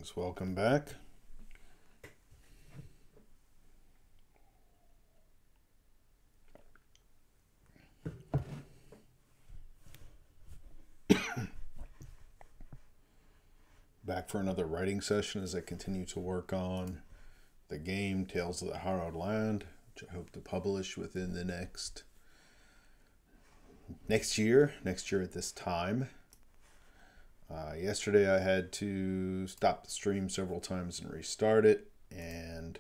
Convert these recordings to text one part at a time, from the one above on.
Greetings, welcome back. Back for another writing session as I continue to work on the game Tales of the Harrowed Land, which I hope to publish within the next year at this time. Yesterday I had to stop the stream several times and restart it, and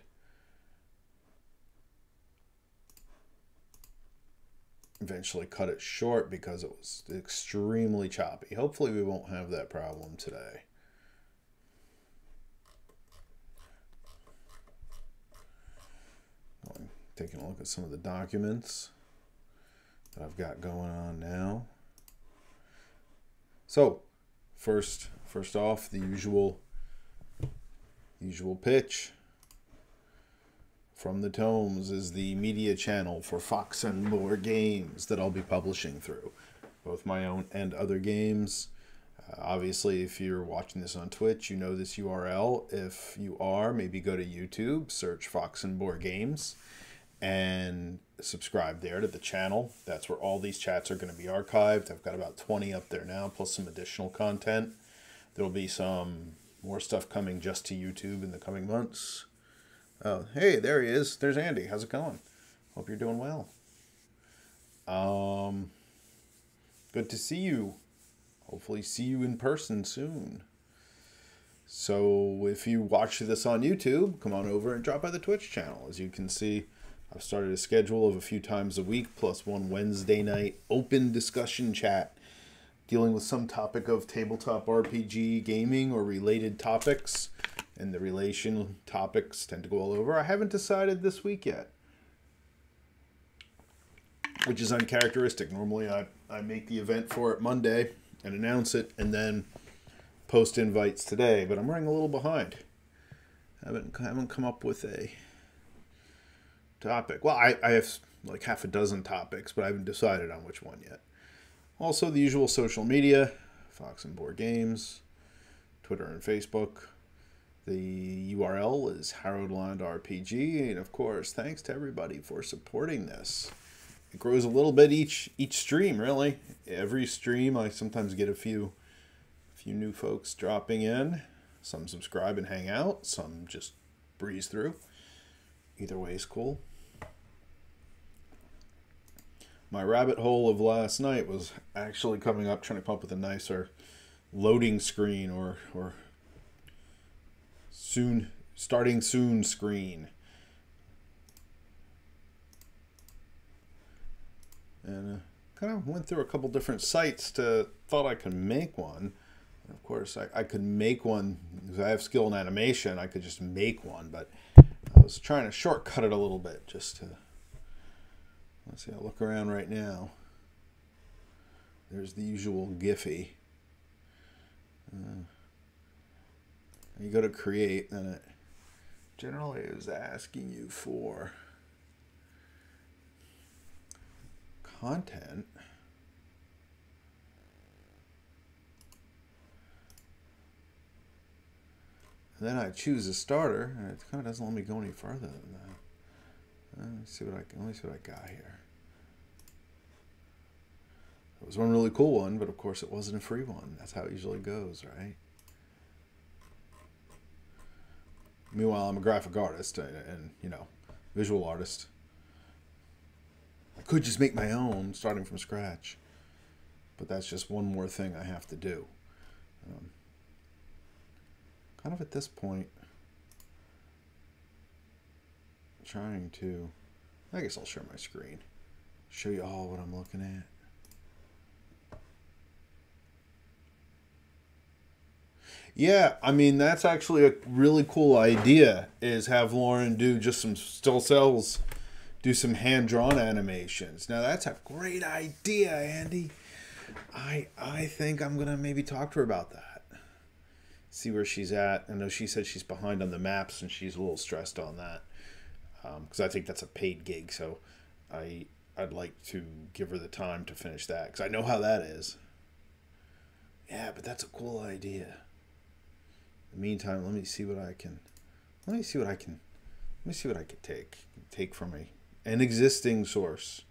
eventually cut it short because it was extremely choppy. Hopefully we won't have that problem today. I'm taking a look at some of the documents that I've got going on now. So, first off, the usual pitch from the Tomes is the media channel for Fox and More games that I'll be publishing through, both my own and other games. Obviously, if you're watching this on Twitch, you know this URL. If you are, maybe go to YouTube, search Fox and More Games, and subscribe there to the channel. That's where all these chats are going to be archived. I've got about 20 up there now, plus some additional content. There'll be some more stuff coming just to YouTube in the coming months. Oh, hey, there he is. There's Andy. How's it going? Hope you're doing well. Good to see you. Hopefully see you in person soon. So if you watch this on YouTube, come on over and drop by the Twitch channel. As you can see, I've started a schedule of a few times a week, plus one Wednesday night open discussion chat dealing with some topic of tabletop RPG gaming or related topics. And the relation topics tend to go all over. I haven't decided this week yet, which is uncharacteristic. Normally I make the event for it Monday and announce it and then post invites today, but I'm running a little behind. I haven't come up with a topic. Well, I have like half a dozen topics, but I haven't decided on which one yet. Also, the usual social media, Fox and Board Games, Twitter and Facebook. The URL is Harrowed Land RPG, and of course, thanks to everybody for supporting this. It grows a little bit each stream, really. Every stream, I sometimes get a few new folks dropping in. Some subscribe and hang out. Some just breeze through. Either way is cool. My rabbit hole of last night was actually coming up, trying to come up with a nicer loading screen or starting soon screen. And kind of went through a couple different sites thought I could make one. And of course, I could make one because I have skill in animation. I could just make one, but I was trying to shortcut it a little bit just to. Let's see, I'll look around right now. There's the usual Giphy. You go to create, and it generally is asking you for content. And then I choose a starter, and it kind of doesn't let me go any further than that. Let me see what I got here. It was one really cool one, but of course it wasn't a free one. That's how it usually goes, right? Meanwhile, I'm a graphic artist and you know, visual artist. I could just make my own, starting from scratch. But that's just one more thing I have to do. Kind of at this point, trying to, I guess I'll share my screen. Show you all what I'm looking at. Yeah, I mean, that's actually a really cool idea, is have Lauren do just some still cells, do some hand-drawn animations. Now, that's a great idea, Andy. I think I'm going to maybe talk to her about that. See where she's at. I know she said she's behind on the maps, and she's a little stressed on that. Because I think that's a paid gig, so I'd like to give her the time to finish that, because I know how that is. Yeah, but that's a cool idea. In the meantime, let me see what I can take from an existing source.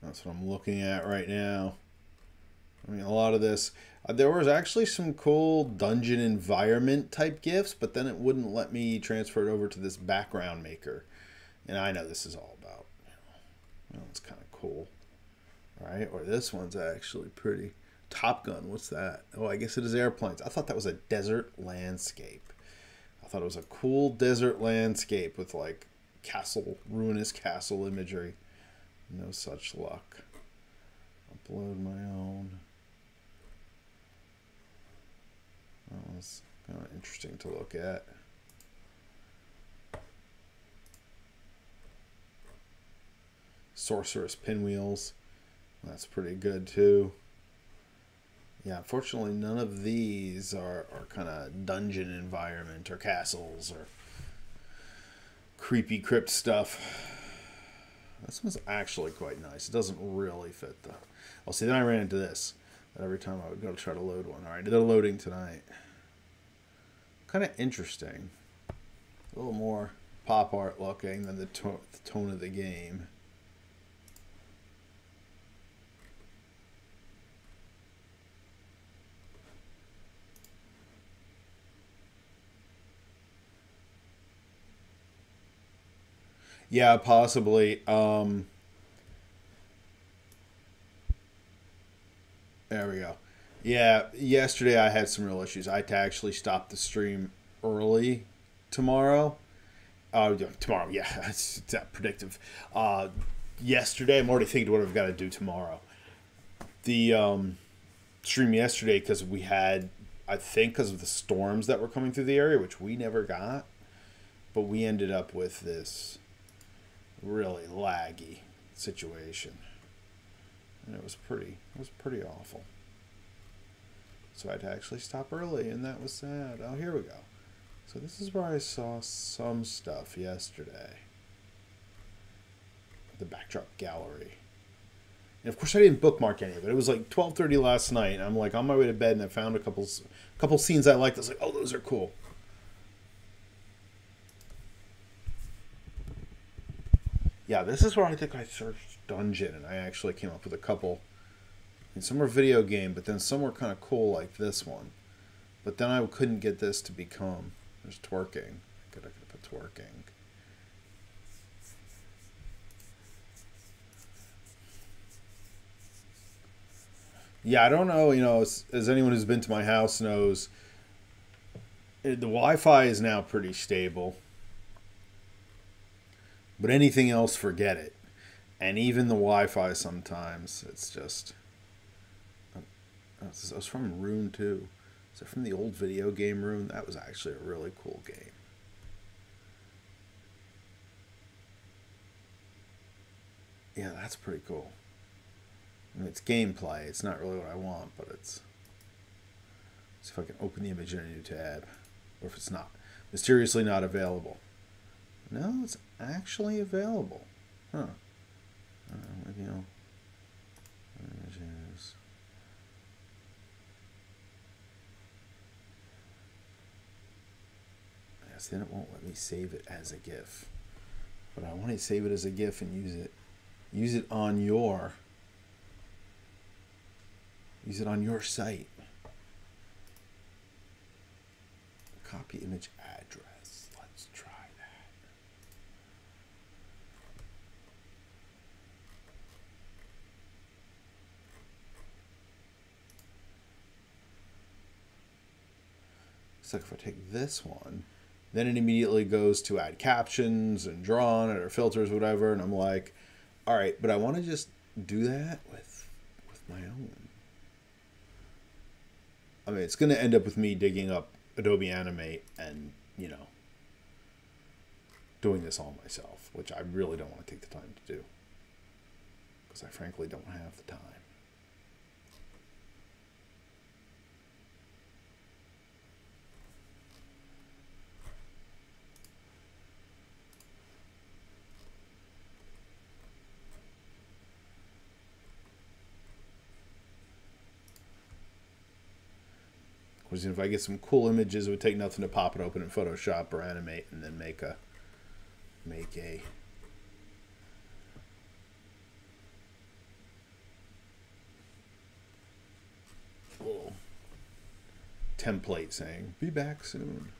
That's what I'm looking at right now. I mean, a lot of this. There was actually some cool dungeon environment type gifts, but then it wouldn't let me transfer it over to this background maker. And I know this is all about, well, it's kind of cool, right? Or this one's actually pretty. Top Gun, what's that? Oh, I guess it is airplanes. I thought that was a desert landscape. I thought it was a cool desert landscape with like ruinous castle imagery. No such luck. Upload my own. That was kind of interesting to look at. Sorceress pinwheels. That's pretty good too. Yeah, unfortunately none of these are kind of dungeon environment or castles or creepy crypt stuff. This one's actually quite nice. It doesn't really fit though. Oh, see, then I ran into this. Every time I would go to try to load one. All right, they're loading tonight. Kind of interesting. A little more pop art looking than the tone of the game. Yeah, possibly. There we go. Yeah, yesterday I had some real issues. I had to actually stop the stream early tomorrow. Tomorrow, yeah, it's that predictive. Yesterday, I'm already thinking what I've got to do tomorrow. The stream yesterday, because we had, I think because of the storms that were coming through the area, which we never got, but we ended up with this really laggy situation. And it was pretty awful. So I had to actually stop early, and that was sad. Oh, here we go. So this is where I saw some stuff yesterday. The backdrop gallery. And of course I didn't bookmark any of it. It was like 12:30 last night, and I'm like on my way to bed, and I found a couple scenes I liked. I was like, oh, those are cool. Yeah, this is where I think I searched dungeon, and I actually came up with a couple. And some were video game, but then some were kind of cool, like this one. But then I couldn't get this to become. There's twerking. I could put twerking. Yeah, I don't know. You know, as anyone who's been to my house knows, the Wi-Fi is now pretty stable. But anything else, forget it. And even the Wi-Fi sometimes, it's just. That was from Rune too. Is it from the old video game Rune? That was actually a really cool game. Yeah, that's pretty cool. I mean, it's gameplay. It's not really what I want, but it's. Let's see if I can open the image in a new tab. Or if it's not. Mysteriously not available. No, it's actually available. Huh. Maybe I'll. Images. Yes, then it won't let me save it as a GIF. But I want to save it as a GIF and use it on your site. Copy image address. Let's try that. So if I take this one, then it immediately goes to add captions and draw on it or filters, whatever. And I'm like, all right, but I want to just do that with my own. I mean, it's going to end up with me digging up Adobe Animate and, you know, doing this all myself, which I really don't want to take the time to do. Because I frankly don't have the time. Whereas if I get some cool images, it would take nothing to pop it open in Photoshop or animate and then make a little template saying, "Be back soon."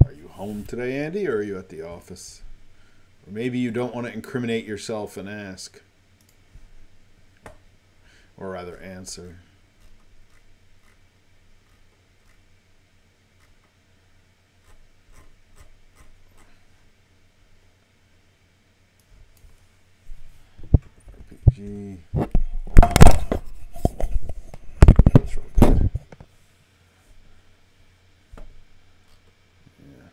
Are you home today, Andy, or are you at the office? Or maybe you don't want to incriminate yourself and ask. Or rather, answer. RPG. That's real good. Yeah.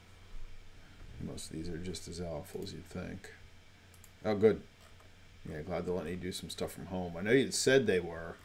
Most of these are just as awful as you'd think. Oh, good. Yeah, glad they'll let me do some stuff from home. I know you said they were.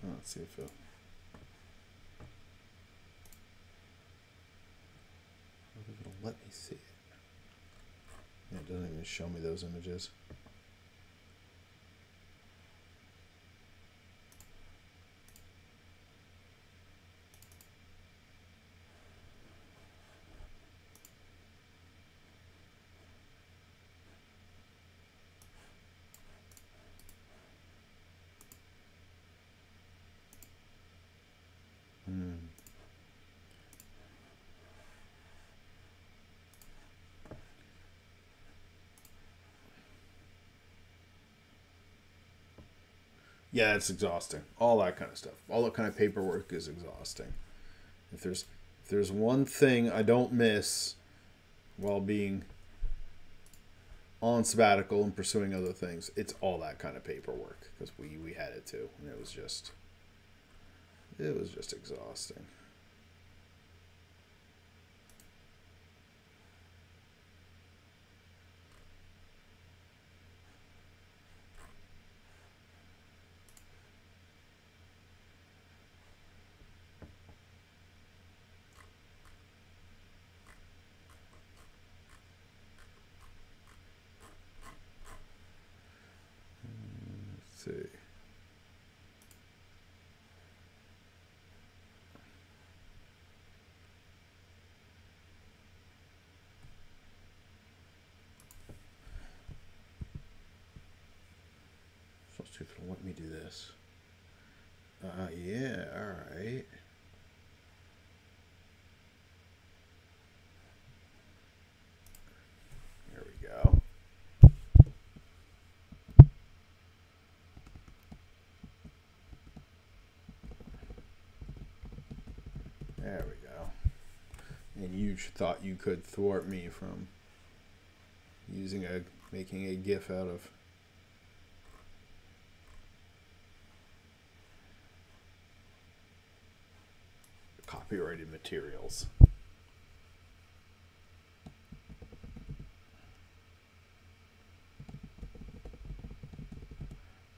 Let's see if it'll let me see it. Yeah, it doesn't even show me those images. Yeah, it's exhausting. All that kind of stuff. All that kind of paperwork is exhausting. If there's one thing I don't miss while being on sabbatical and pursuing other things, it's all that kind of paperwork, because we had it too, and it was just exhausting. Let's see. Supposed to let me do this. Yeah, all right. There we go. There we go. And you thought you could thwart me from making a GIF out of copyrighted materials. Of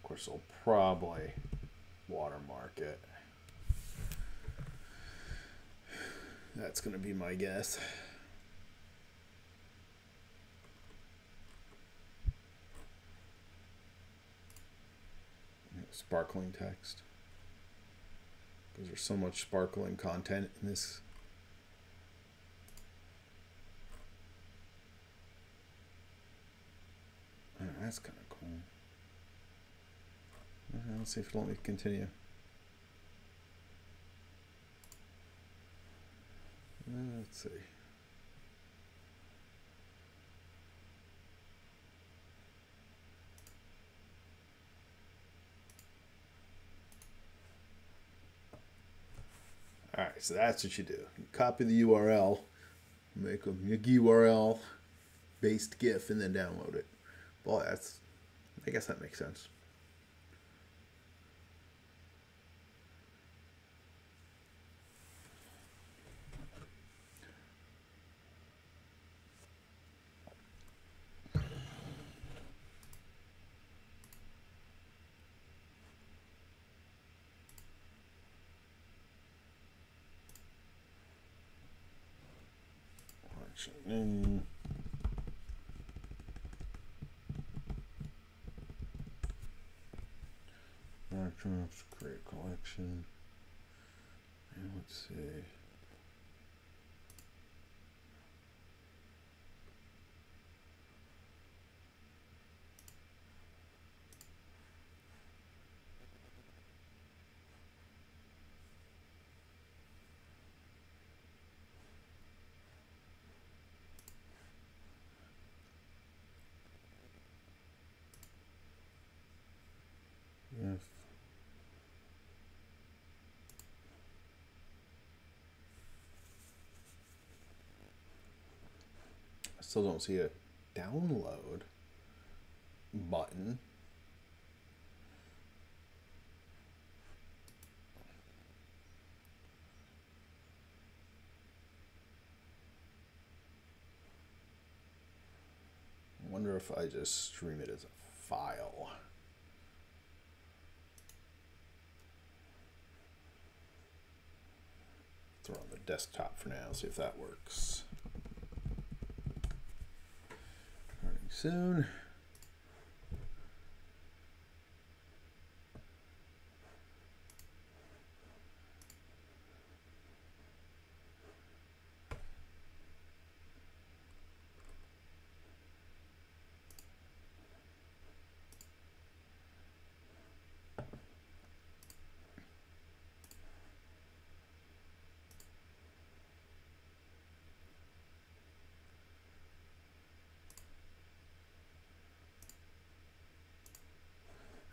course, I'll probably watermark it. That's going to be my guess. Sparkling text. Because there's so much sparkling content in this. Oh, that's kind of cool. Let's see if it'll let me continue. Let's see. All right, so that's what you do. You copy the URL, make a URL based GIF, and then download it. Well, I guess that makes sense. Create a collection. And let's see. Yes. I still don't see a download button. I wonder if I just stream it as a file. Throw it on the desktop for now, see if that works. Starting soon.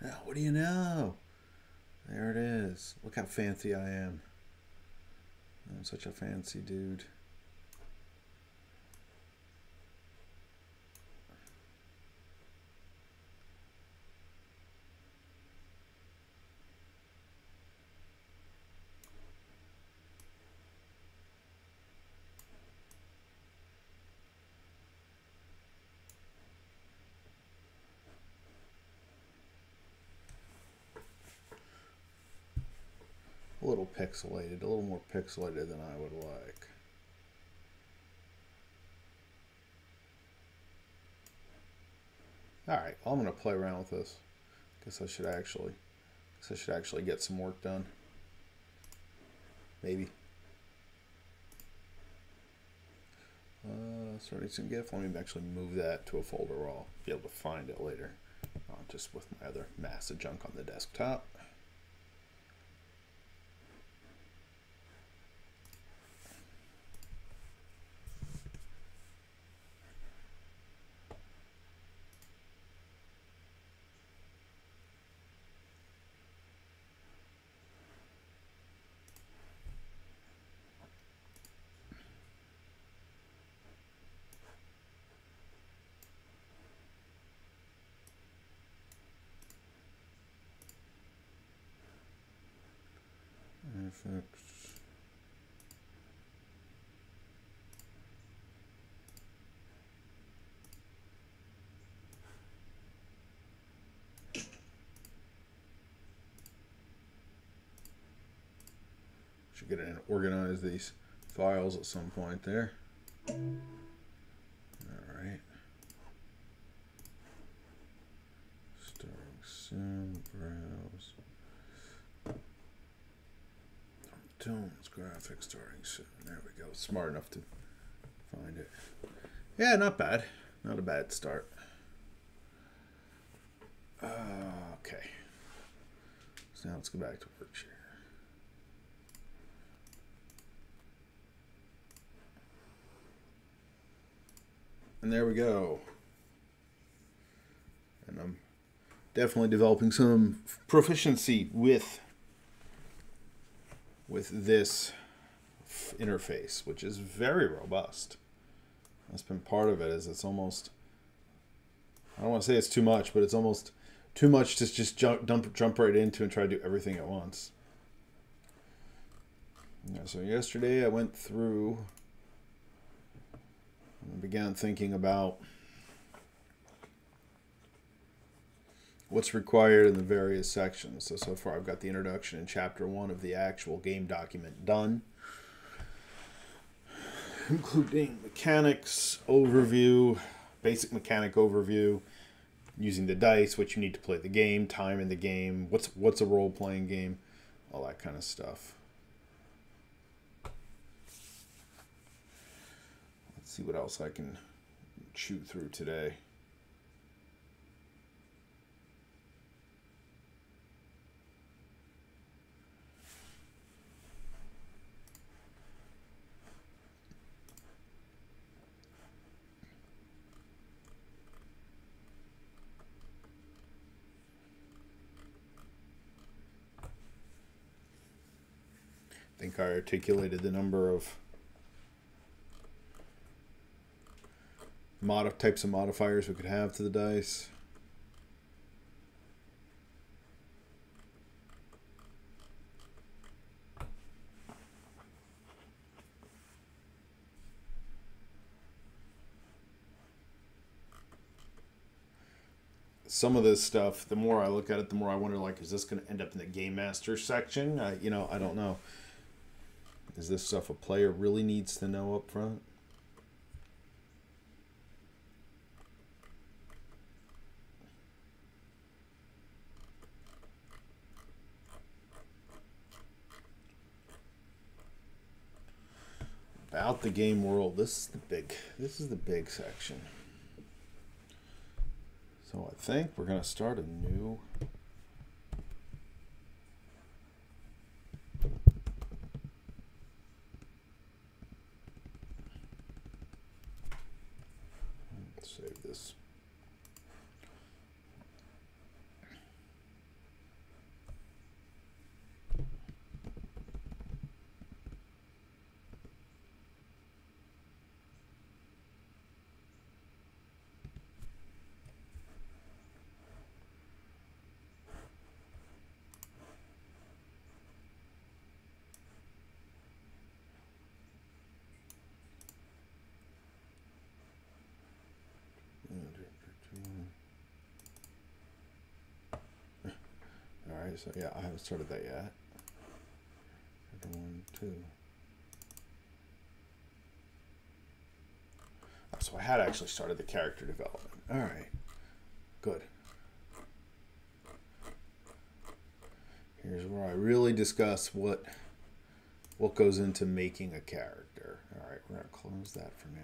Now, what do you know? There it is. Look how fancy I am. I'm such a fancy dude. A little pixelated, a little more pixelated than I would like. All right, well, I'm going to play around with this. Guess I should actually get some work done. Maybe. Starting some GIF. Let me actually move that to a folder where I'll be able to find it later. Just with my other massive junk on the desktop. Effects. Should get in and organize these files at some point there. All right. Starting soon. Browse. Tones graphics starting soon. There we go. Smart enough to find it. Yeah, not bad. Not a bad start. Okay. So now let's go back to Workshare. And there we go. And I'm definitely developing some proficiency with this interface, which is very robust. That's been part of it. Is it's almost, I don't want to say it's too much, but it's almost too much to just jump right into and try to do everything at once. Yeah, so yesterday I went through and began thinking about what's required in the various sections. So far I've got the introduction in chapter 1 of the actual game document done, including mechanics overview, basic mechanic overview, using the dice, what you need to play the game, time in the game, what's a role-playing game, all that kind of stuff. Let's see what else I can chew through today. I think I articulated the number of types of modifiers we could have to the dice. Some of this stuff, the more I look at it, the more I wonder, like, is this going to end up in the Game Master section? I don't know. Is this stuff a player really needs to know up front? About the game world, this is the big section. So I think we're going to start a new save this. Alright, so yeah, I haven't started that yet. 1, 2. Oh, so I had actually started the character development. Alright, good. Here's where I really discuss what goes into making a character. Alright, we're going to close that for now.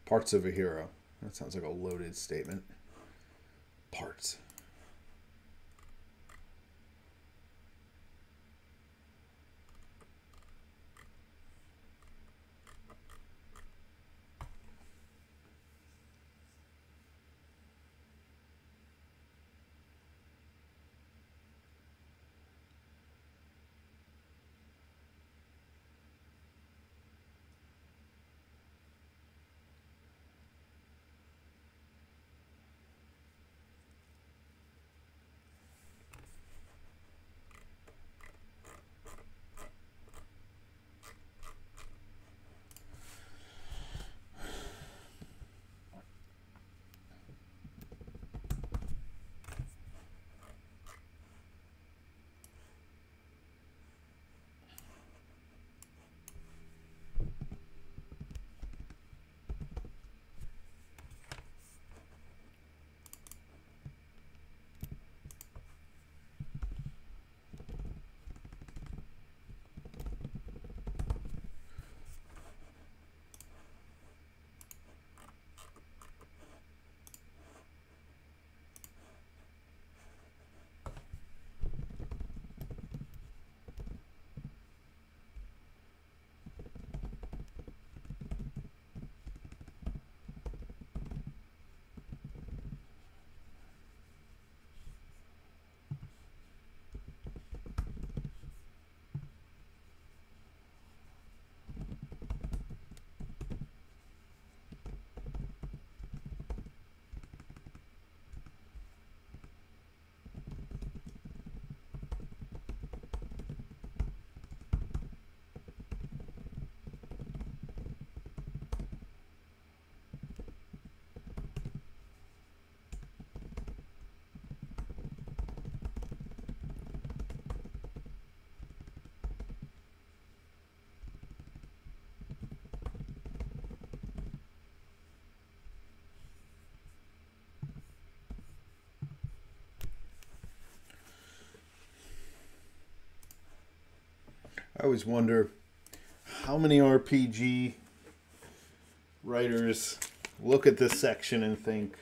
Parts of a hero. That sounds like a loaded statement. Parts. I always wonder how many RPG writers look at this section and think,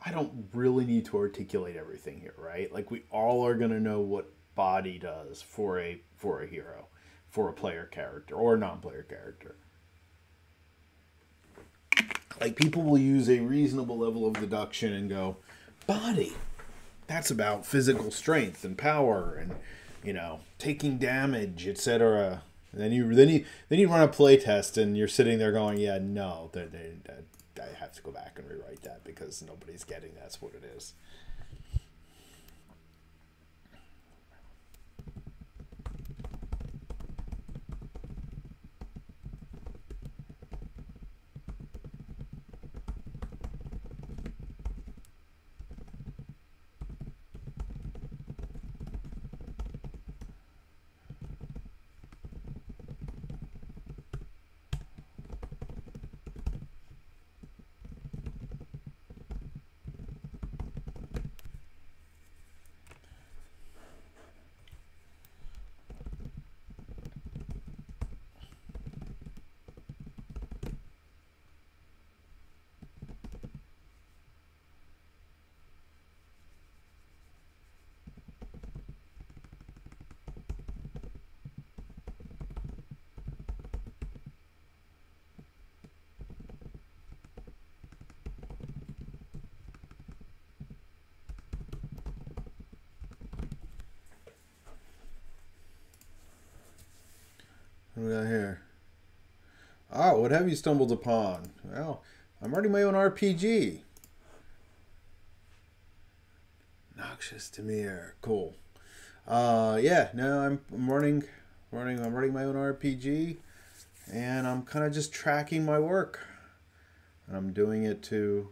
I don't really need to articulate everything here, right? Like we all are gonna know what body does for a hero, for a player character or a non-player character. Like people will use a reasonable level of deduction and go, body. That's about physical strength and power and taking damage, etc. And then you run a play test and you're sitting there going, yeah, no, I have to go back and rewrite that because nobody's getting that's what it is. What do we got here? Oh, what have you stumbled upon? Well, I'm writing my own RPG. Noxious Demir. Cool. Yeah, no, I'm writing my own RPG, and I'm kind of just tracking my work. And I'm doing it to,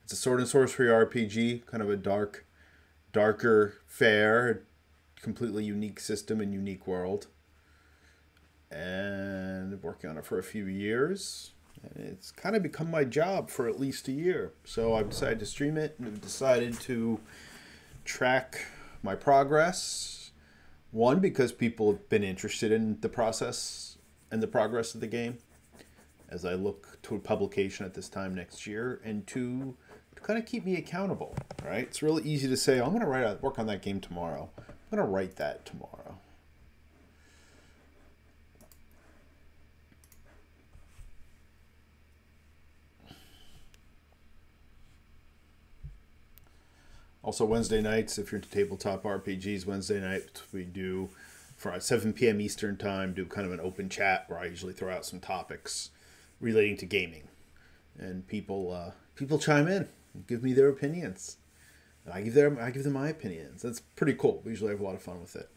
it's a sword and sorcery RPG, kind of a darker fare, completely unique system and unique world. And working on it for a few years. And it's kind of become my job for at least a year. So I've decided to stream it and I've decided to track my progress. One, because people have been interested in the process and the progress of the game as I look to a publication at this time next year. And two, to kind of keep me accountable, right? It's really easy to say, I'm going to work on that game tomorrow. I'm going to write that tomorrow. Also, Wednesday nights, if you're into tabletop RPGs, Wednesday night we do, for 7 p.m. Eastern time, do kind of an open chat where I usually throw out some topics relating to gaming. And people chime in and give me their opinions. And I give them my opinions. That's pretty cool. We usually have a lot of fun with it.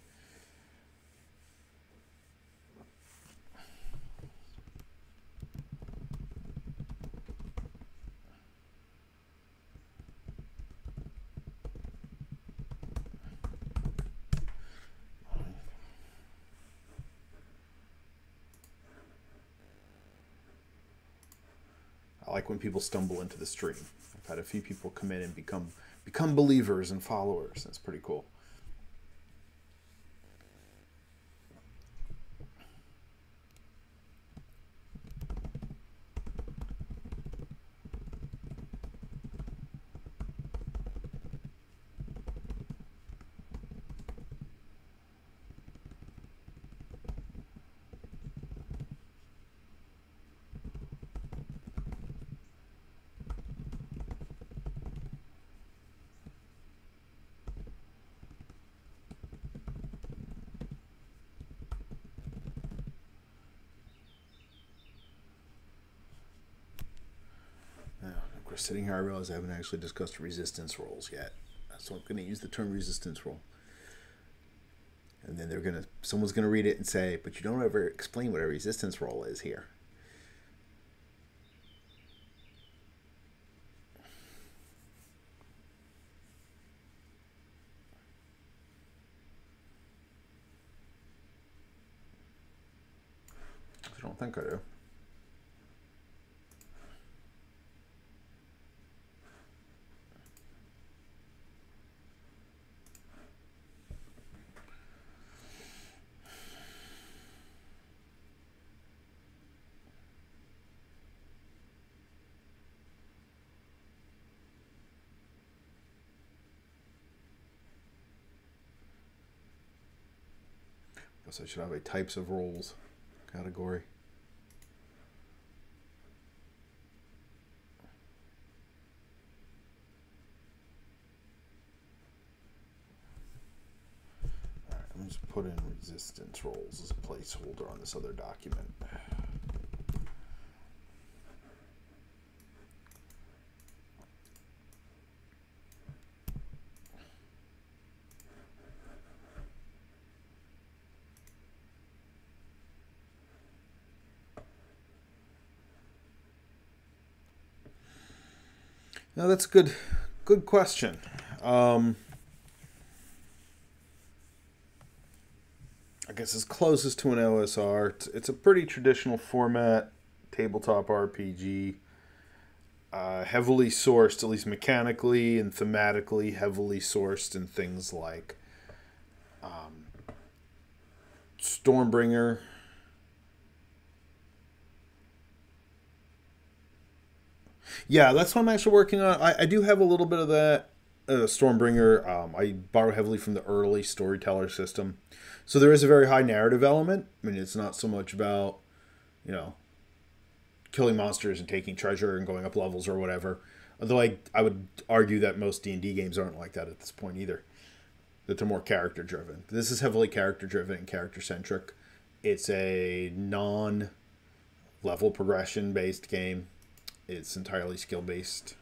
I like when people stumble into the stream. I've had a few people come in and become believers and followers. That's pretty cool. Sitting here, I realize I haven't actually discussed resistance rolls yet. So I'm going to use the term resistance roll. And then someone's going to read it and say, but you don't ever explain what a resistance roll is here. I don't think I do. So I should have a types of roles category. All right, I'm just put in resistance roles as a placeholder on this other document. Now that's a good question. I guess as closest to an OSR, it's a pretty traditional format, tabletop RPG, heavily sourced, at least mechanically and thematically, heavily sourced in things like Stormbringer. Yeah, that's what I'm actually working on. I do have a little bit of that Stormbringer. I borrow heavily from the early storyteller system. So there is a very high narrative element. I mean, it's not so much about, you know, killing monsters and taking treasure and going up levels or whatever. Although I would argue that most D&D games aren't like that at this point either. That they're more character driven. This is heavily character driven and character centric. It's a non-level progression based game. It's entirely skill based.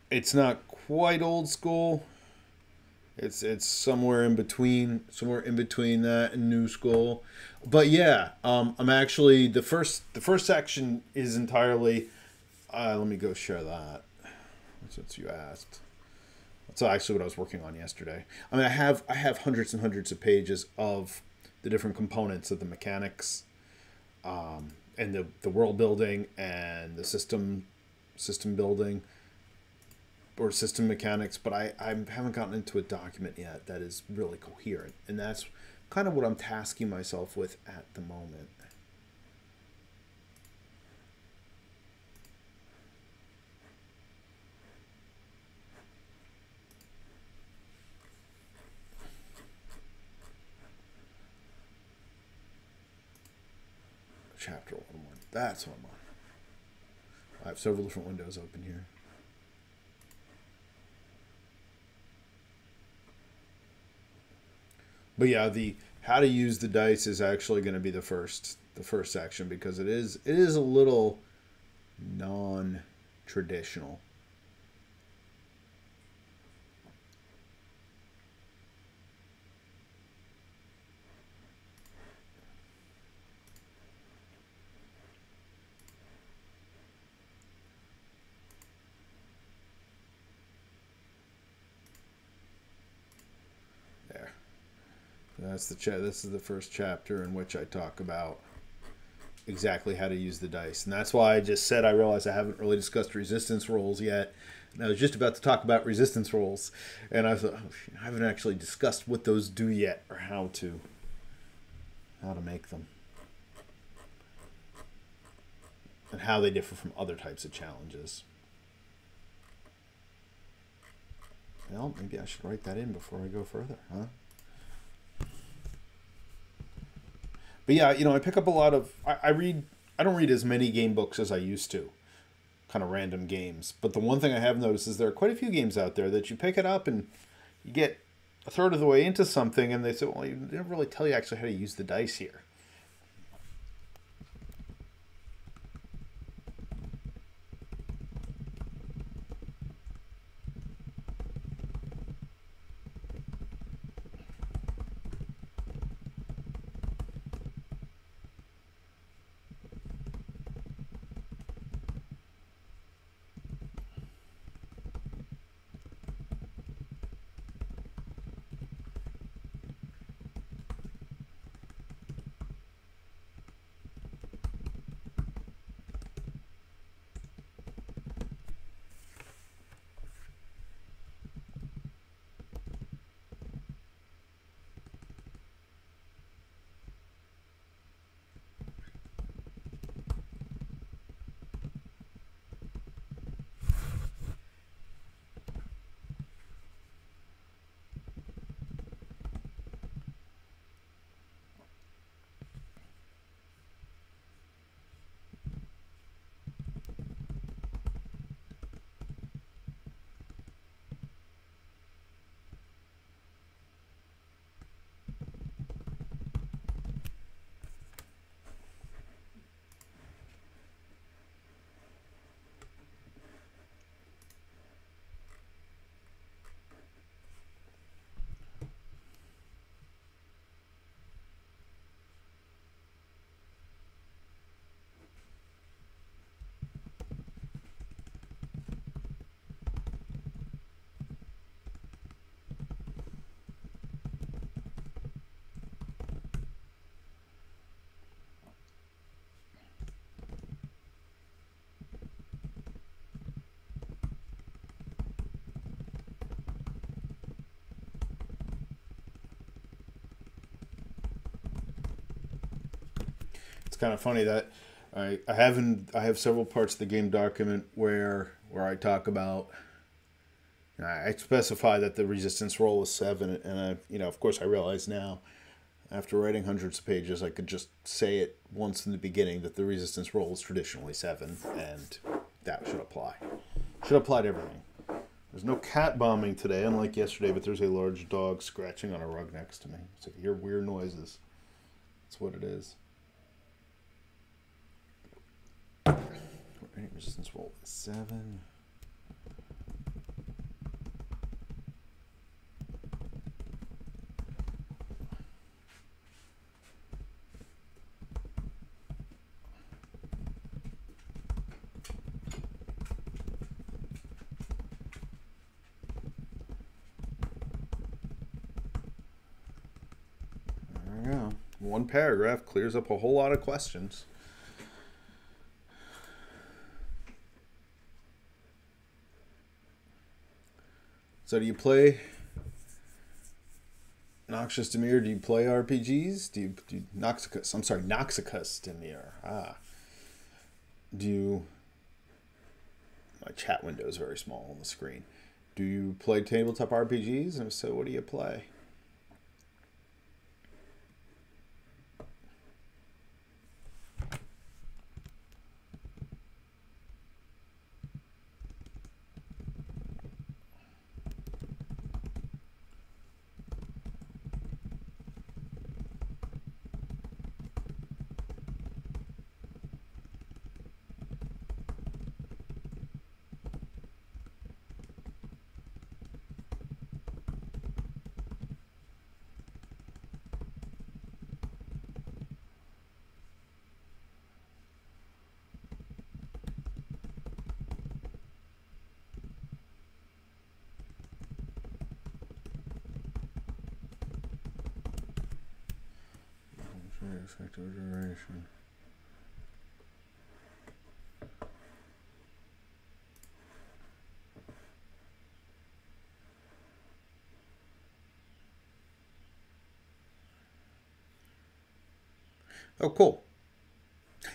It's not quite old school. It's somewhere in between that and new school. But yeah, I'm actually the first section is entirely. Let me go share that since you asked. That's actually what I was working on yesterday. I mean, I have hundreds and hundreds of pages of the different components of the mechanics, and the world building and the system building or system mechanics, but I haven't gotten into a document yet that is really coherent, and that's kind of what I'm tasking myself with at the moment. Chapter 1. That's what I'm on. I have several different windows open here. But yeah, the how to use the dice is actually going to be the first section, because it is a little non-traditional. This is the first chapter in which I talk about exactly how to use the dice. And that's why I just said I realized I haven't really discussed resistance rolls yet. And I was just about to talk about resistance rolls. And I thought, I haven't actually discussed what those do yet, or how to make them. And how they differ from other types of challenges. Well, maybe I should write that in before I go further, huh? But yeah, I pick up a lot of... I don't read as many game books as I used to. Kind of random games. But the one thing I have noticed is there are quite a few games out there that you pick it up and you get a third of the way into something and they say, well, they didn't really tell you actually how to use the dice here. kind of funny that I have several parts of the game document where I talk about. I specify that the resistance roll is 7, and of course, I realize now, after writing hundreds of pages, I could just say it once in the beginning that the resistance roll is traditionally 7, and that should apply. Should apply to everything. There's no cat bombing today, unlike yesterday, but there's a large dog scratching on a rug next to me. So if you hear weird noises, that's what it is. Resistance roll is 7. One paragraph clears up a whole lot of questions. So do you play Noxious Demir? Do you play RPGs? Do you Noxicus? I'm sorry, Noxicus Demir. Do you... My chat window is very small on the screen. Do you play tabletop RPGs? And if so, what do you play? Effective duration. Oh, cool.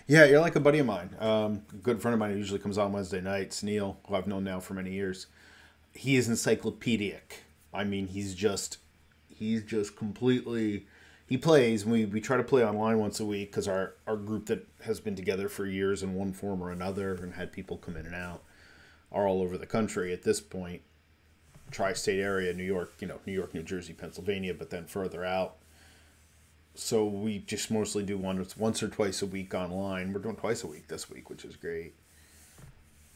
Yeah, you're like a buddy of mine. A good friend of mine who usually comes on Wednesday nights, Neil, who I've known now for many years. He is encyclopedic. I mean, he's just completely... He plays. We try to play online once a week because our group that has been together for years in one form or another and had people come in and out are all over the country at this point. Tri-state area, New York, New York, New Jersey, Pennsylvania, but then further out. So we just mostly do once or twice a week online. We're doing twice a week this week, which is great.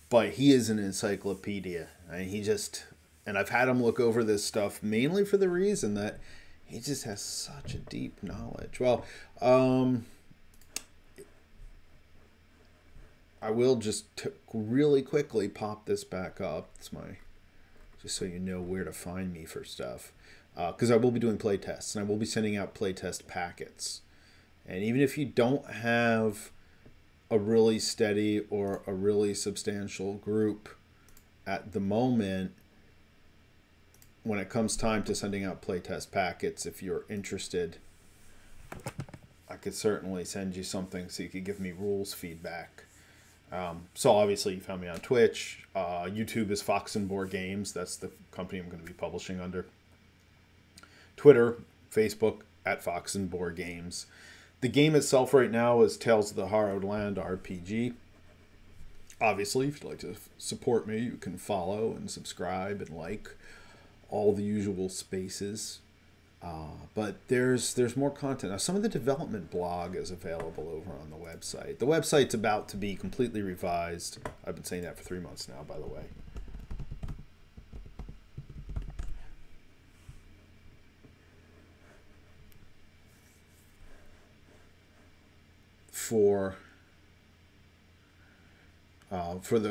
But he is an encyclopedia. And I've had him look over this stuff mainly for the reason that he just has such a deep knowledge. Well, I will just really quickly pop this back up. It's just so you know where to find me for stuff. Because I will be doing play tests, and I will be sending out play test packets. And even if you don't have a really steady or a really substantial group at the moment, when it comes time to sending out playtest packets, if you're interested, I could certainly send you something so you could give me rules feedback. So obviously you found me on Twitch. YouTube is Fox and Boar Games. That's the company I'm going to be publishing under. Twitter, Facebook, at Fox and Boar Games. The game itself right now is Tales of the Harrowed Land RPG. Obviously, if you'd like to support me, you can follow and subscribe and like all the usual spaces. But there's more content. Now, some of the development blog is available over on the website. The website's about to be completely revised. I've been saying that for 3 months now, by the way.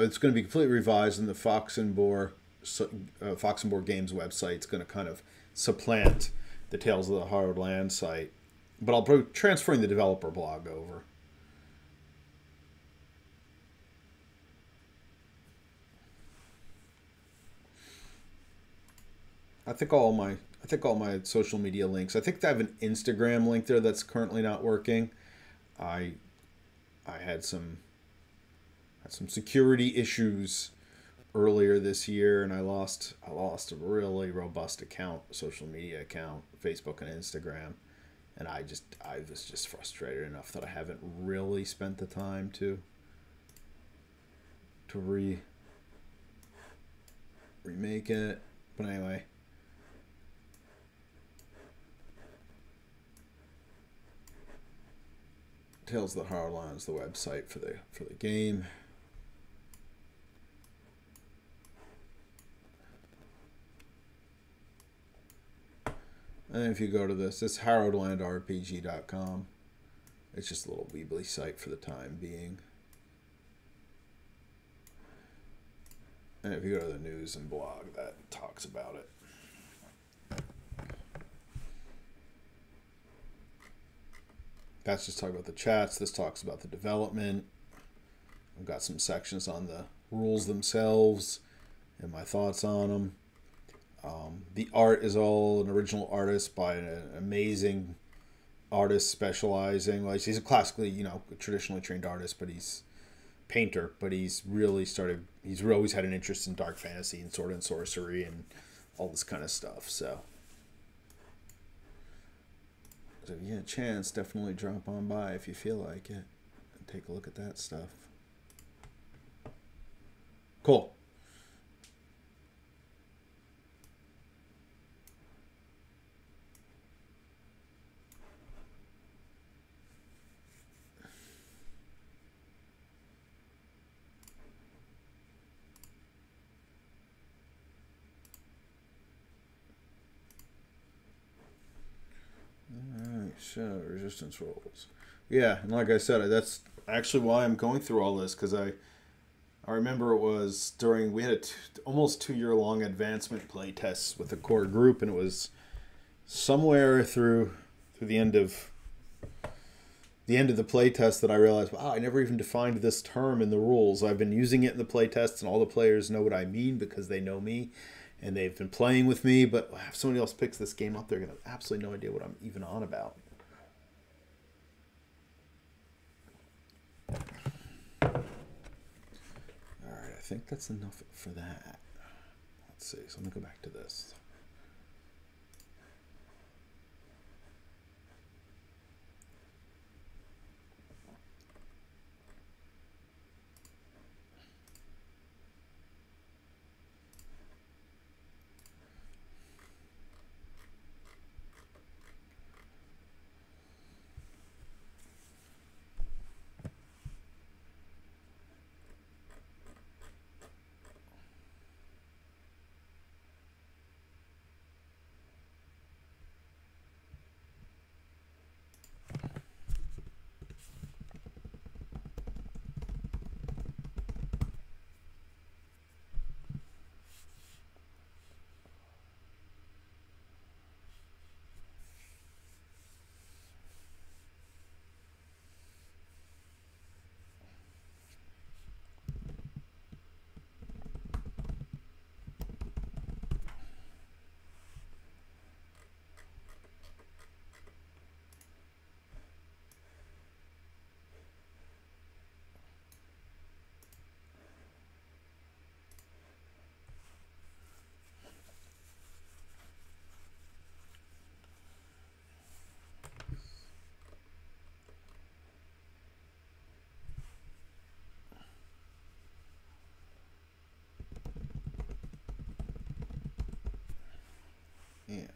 It's going to be completely revised, and the Fox and Boar Games website. It's going to kind of supplant the Tales of the Harrowed Land site, but I'll be transferring the developer blog over. I think all my social media links. I think I have an Instagram link there that's currently not working. I I had some security issues earlier this year, and I lost a really robust account, social media account, Facebook and Instagram, and I was just frustrated enough that I haven't really spent the time to remake it. But anyway, Tales of the Hardline is the website for the game. And if you go to this, it's harrowlandrpg.com. It's just a little Weebly site for the time being. And if you go to the news and blog, that talks about it. That's just talking about the chats. This talks about the development. I've got some sections on the rules themselves and my thoughts on them. The art is all an original artist by an amazing artist specializing. Like, he's a classically, traditionally trained artist, but he's painter. But he's always had an interest in dark fantasy and sword and sorcery and all this kind of stuff. So if you get a chance, definitely drop on by if you feel like it and take a look at that stuff. Cool. So resistance rolls. Yeah, and like I said, that's actually why I'm going through all this, because I remember it was during, we had a almost 2-year-long advancement play tests with the core group, and it was somewhere through the end of the play test that I realized, wow, I never even defined this term in the rules. I've been using it in the play tests, and all the players know what I mean because they know me and they've been playing with me, but if somebody else picks this game up, they're going to have absolutely no idea what I'm even on about. Alright, I think that's enough for that. Let's see, so let me go back to this. And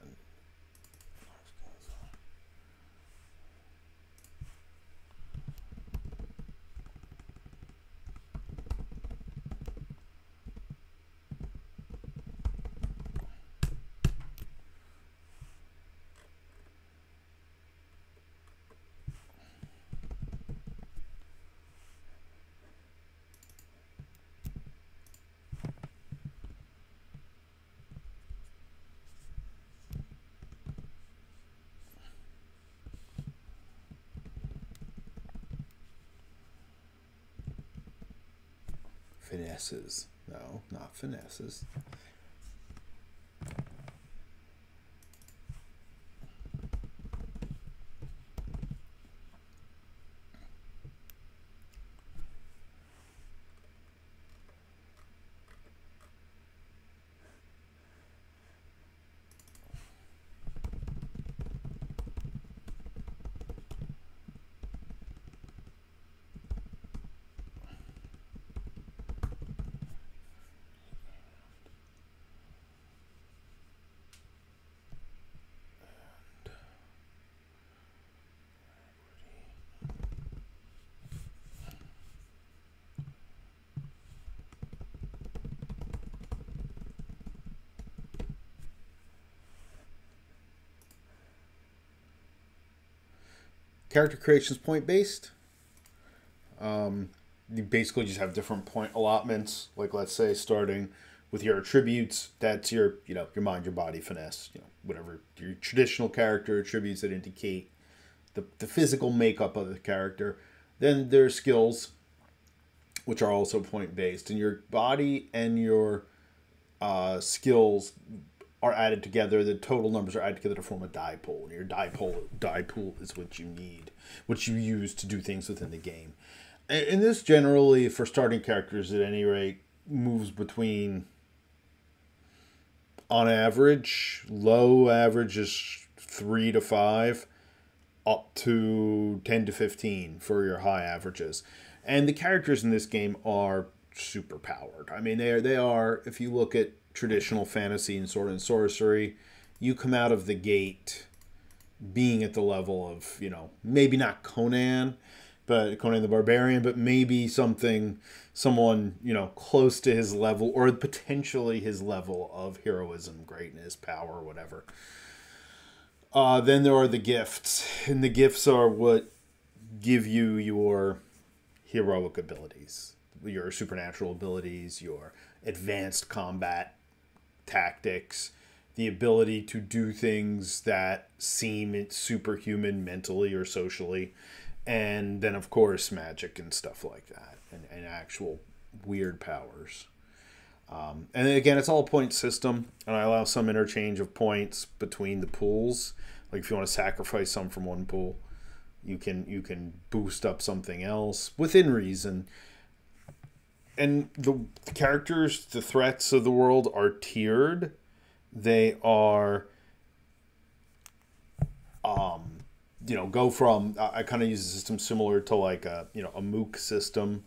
finesses. No, not finesses. Character creation is point based. You basically just have different point allotments. Like, let's say starting with your attributes, that's your, your mind, your body, finesse, whatever your traditional character attributes that indicate the physical makeup of the character. Then there's skills, which are also point based, and your body and your skills are added together. The total numbers are added together to form a die pool. And your die pool is what you need, what you use to do things within the game. And this generally, for starting characters at any rate, moves between, on average, low average is 3 to 5, up to 10 to 15 for your high averages. And the characters in this game are super powered. I mean, they are, if you look at traditional fantasy and sword and sorcery, you come out of the gate being at the level of, maybe not Conan the Barbarian, but maybe someone, close to his level, or potentially his level of heroism, greatness, power, whatever. Then there are the gifts, and the gifts are what give you your heroic abilities, your supernatural abilities, your advanced combat tactics, the ability to do things that seem superhuman mentally or socially, and then of course magic and stuff like that, and actual weird powers. And again, it's all a point system, and I allow some interchange of points between the pools. Like if you want to sacrifice some from one pool, you can boost up something else within reason. And the characters, the threats of the world are tiered. They are, go from, I kind of use a system similar to like a mook system,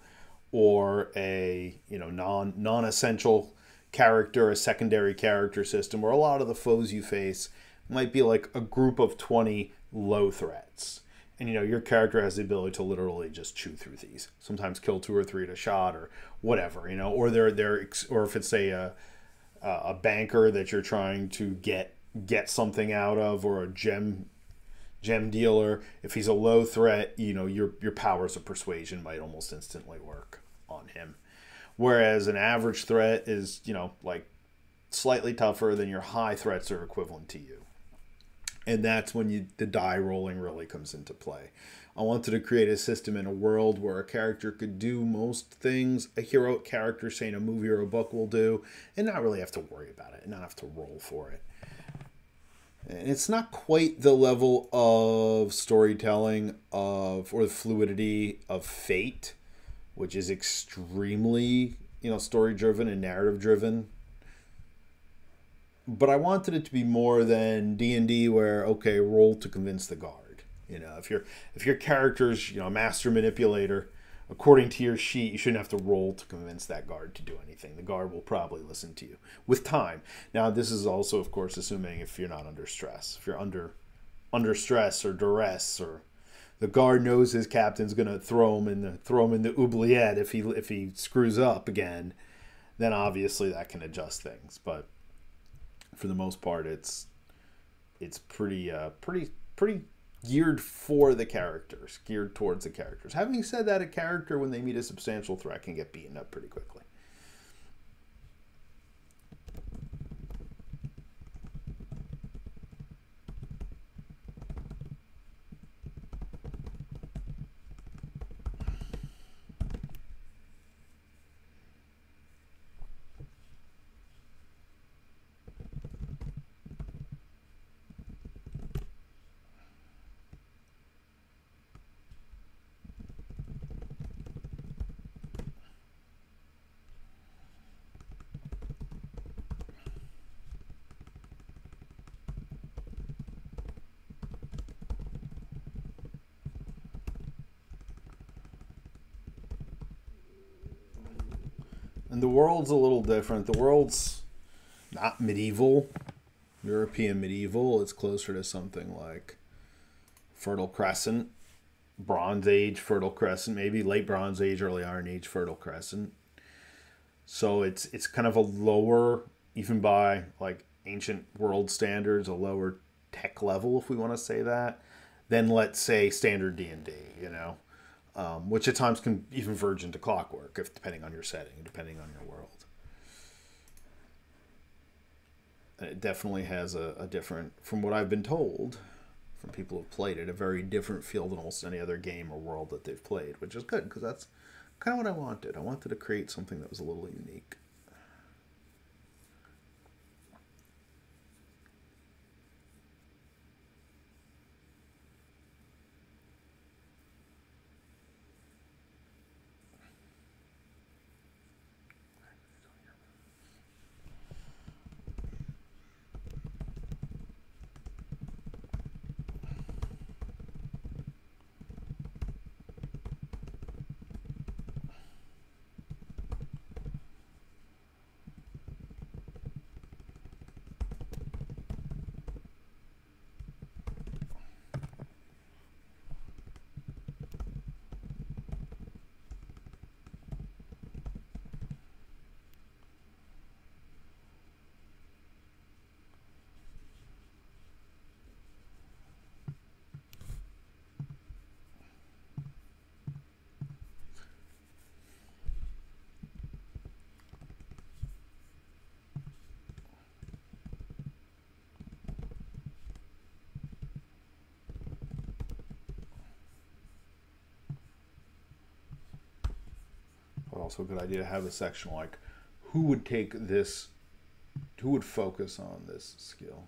or a, non-essential character, a secondary character system, where a lot of the foes you face might be like a group of 20 low threats. And, your character has the ability to literally just chew through these. Sometimes kill 2 or 3 at a shot, or whatever, or or if it's a banker that you're trying to get something out of, or a gem dealer. If he's a low threat, your powers of persuasion might almost instantly work on him. Whereas an average threat is, like slightly tougher, than your high threats are equivalent to you. And that's when the die rolling really comes into play. I wanted to create a system in a world where a character could do most things a heroic character, say in a movie or a book, will do, and not really have to worry about it, and not have to roll for it. And it's not quite the level of storytelling or the fluidity of Fate, which is extremely, story-driven and narrative-driven. But I wanted it to be more than D&D, where, okay, roll to convince the guard. If your character's, a master manipulator, according to your sheet, you shouldn't have to roll to convince that guard to do anything. The guard will probably listen to you with time. Now, this is also, of course, assuming if you're not under stress. If you're under stress or duress, or the guard knows his captain's going to throw him in the oubliette if he screws up again, then obviously that can adjust things. But for the most part, it's pretty geared towards the characters. Having said that, a character, when they meet a substantial threat, can get beaten up pretty quickly. And the world's a little different. The world's not medieval, European medieval. It's closer to something like Fertile Crescent, Bronze Age, Fertile Crescent, maybe late Bronze Age, early Iron Age, Fertile Crescent. So it's kind of a lower, even by like ancient world standards, a lower tech level, if we want to say that, than let's say standard D&D, you know, which at times can even verge into clockwork if depending on your setting, depending on your world. And it definitely has a different, from what I've been told, from people who've played it, a very different feel than almost any other game or world that they've played, which is good because that's kind of what I wanted. I wanted to create something that was a little unique. But also a good idea to have a section like who would take this, who would focus on this skill.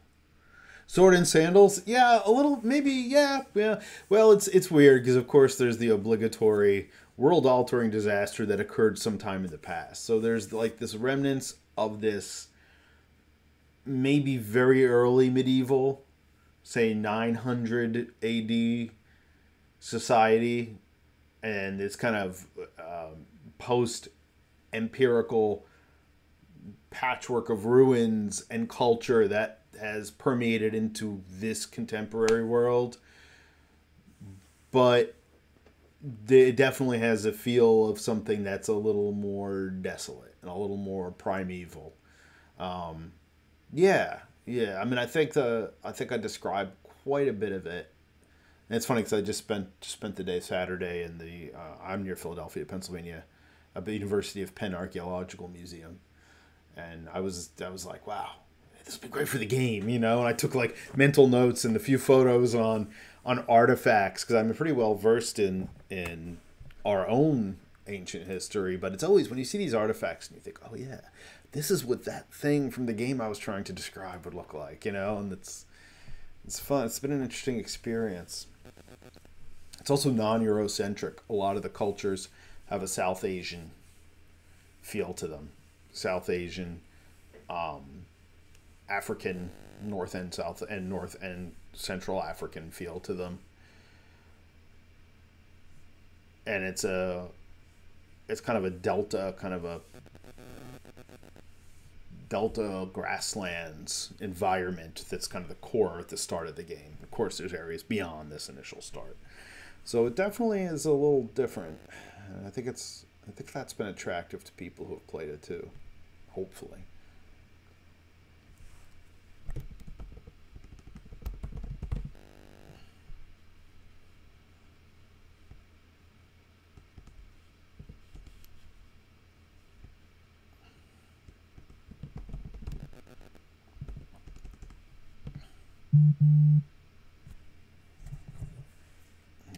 Sword and sandals, yeah, a little, maybe, yeah, yeah. Well, it's weird because of course there's the obligatory world-altering disaster that occurred sometime in the past. So there's like this remnants of this maybe very early medieval, say 900 AD society, and it's kind of post empirical patchwork of ruins and culture that has permeated into this contemporary world. But it definitely has a feel of something that's a little more desolate and a little more primeval. Yeah, yeah. I mean, I think I described quite a bit of it. And it's funny because I just spent the day Saturday in the I'm near Philadelphia, Pennsylvania, at the University of Penn Archaeological Museum, and I was like, wow, this would be great for the game, you know. And I took like mental notes and a few photos on artifacts because I'm pretty well versed in our own ancient history. But it's always when you see these artifacts and you think, oh yeah, this is what that thing from the game I was trying to describe would look like, you know. And it's fun. It's been an interesting experience. It's also non-Eurocentric. A lot of the cultures have a South Asian feel to them. South Asian, African, North and South and North and Central African feel to them. And it's kind of a delta grasslands environment that's kind of the core at the start of the game. Of course, there's areas beyond this initial start. So it definitely is a little different. And I think that's been attractive to people who have played it too. Hopefully.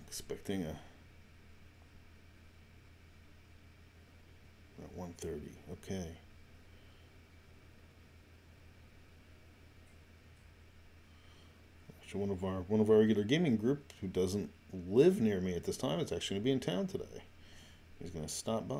Expecting a at 1:30. Okay. Actually, one of our regular gaming group who doesn't live near me at this time is actually going to be in town today. He's going to stop by.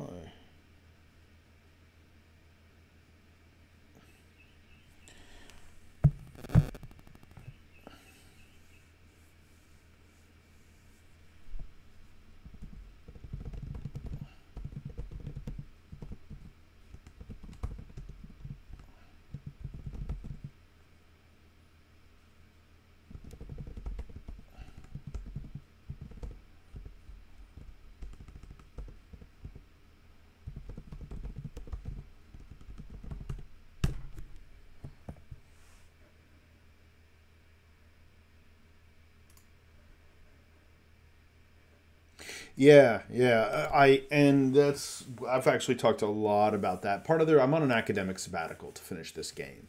Yeah, yeah. And that's I've actually talked a lot about that. Part of the I'm on an academic sabbatical to finish this game.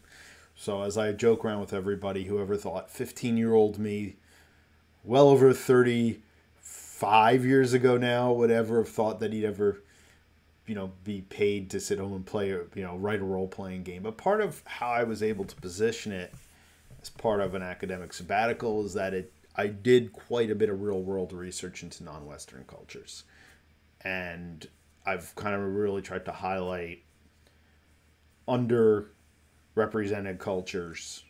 So as I joke around with everybody, whoever thought 15-year-old me, well over 35 years ago now, would ever have thought that he'd ever, be paid to sit home and play, write a role playing game. But part of how I was able to position it as part of an academic sabbatical is that I did quite a bit of real world research into non Western cultures. And I've kind of really tried to highlight underrepresented cultures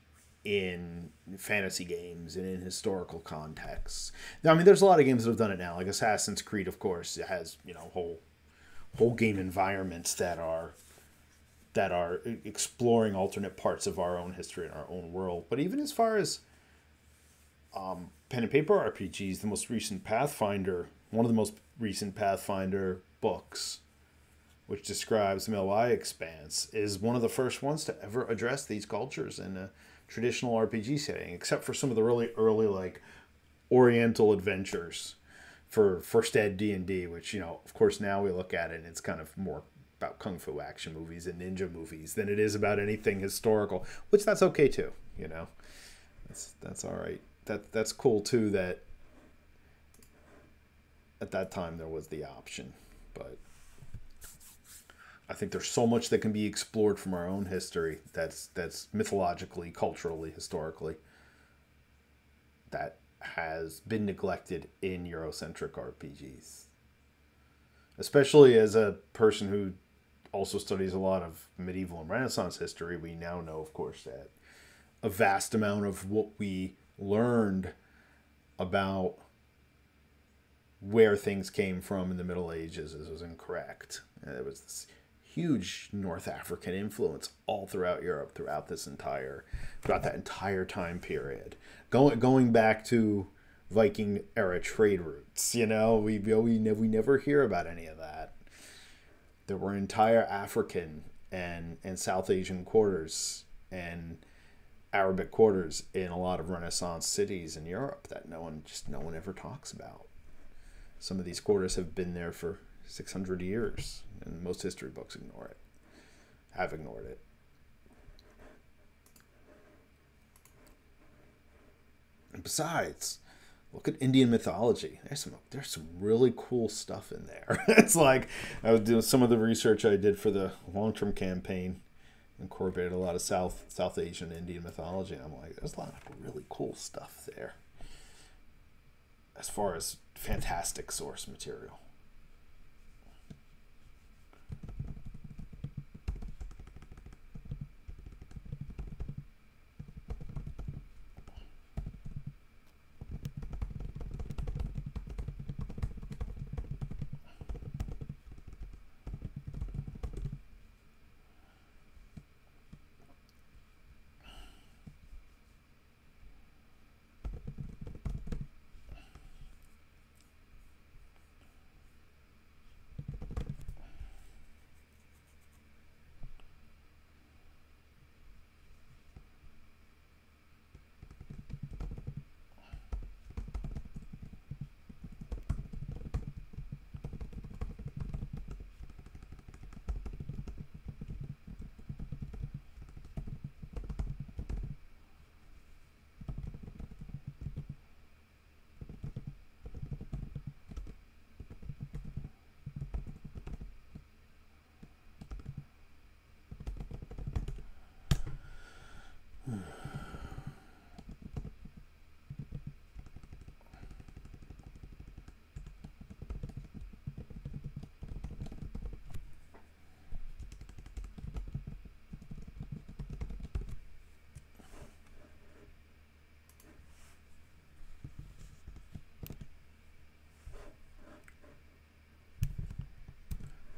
in fantasy games and in historical contexts. Now, I mean, there's a lot of games that have done it now, like Assassin's Creed, of course. It has whole game environments that are exploring alternate parts of our own history and our own world. But even as far as pen and paper RPGs, the most recent Pathfinder, one of the most recent Pathfinder books, which describes the Melwai Expanse, is one of the first ones to ever address these cultures in a traditional RPG setting, except for some of the really early, like, Oriental adventures for first ed D&D, which, of course, now we look at it and it's kind of more about kung fu action movies and ninja movies than it is about anything historical, which that's okay too, That's all right. That's cool too that at that time there was the option, but I think there's so much that can be explored from our own history that's mythologically, culturally, historically, that has been neglected in Eurocentric RPGs. Especially as a person who also studies a lot of medieval and Renaissance history, we now know, of course, that a vast amount of what we learned about where things came from in the Middle Ages was incorrect. There was this huge North African influence all throughout Europe throughout that entire time period, going back to Viking era trade routes. We never hear about any of that. There were entire African and South Asian quarters and Arabic quarters in a lot of Renaissance cities in Europe that no one ever talks about. Some of these quarters have been there for 600 years, and most history books have ignored it. And besides, look at Indian mythology. There's some really cool stuff in there. It's like I was doing some of the research I did for the long-term campaign, incorporated a lot of South Asian Indian mythology. And I'm like, there's a lot of really cool stuff there as far as fantastic source material.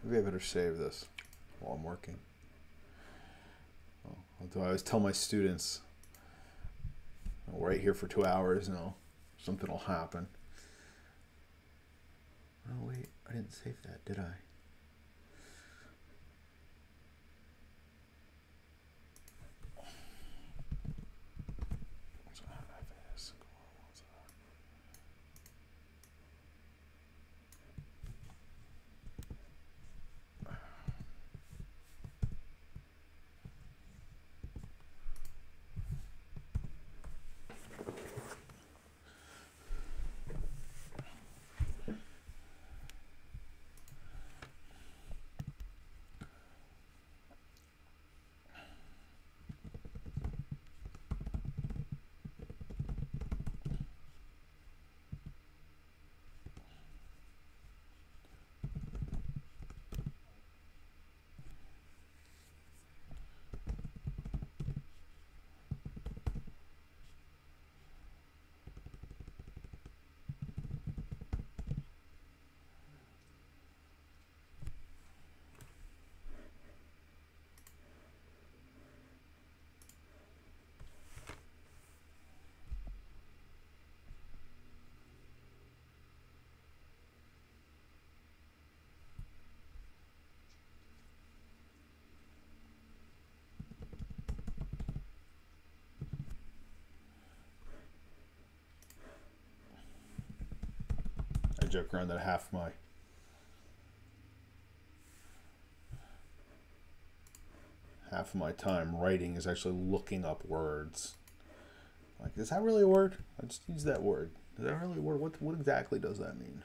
Maybe I better save this while I'm working. I always tell my students, I'll write here for 2 hours and something will happen. Oh wait, I didn't save that, did I? joke around that half of my time writing is actually looking up words. Like, is that really a word? I just use that word. Is that really a word? What exactly does that mean?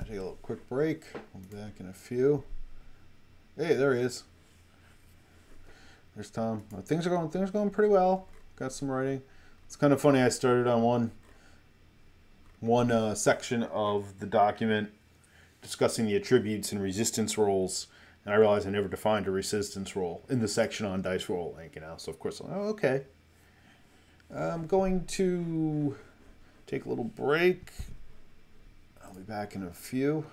Take a little quick break. I'll be back in a few. Hey, there he is. There's Tom. Things are going pretty well. Got some writing. It's kind of funny. I started on one section of the document discussing the attributes and resistance rolls, and I realized I never defined a resistance roll in the section on dice rolling. So of course I'm like, oh, okay. I'm going to take a little break. I'll be back in a few.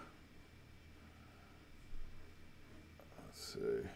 Let's see.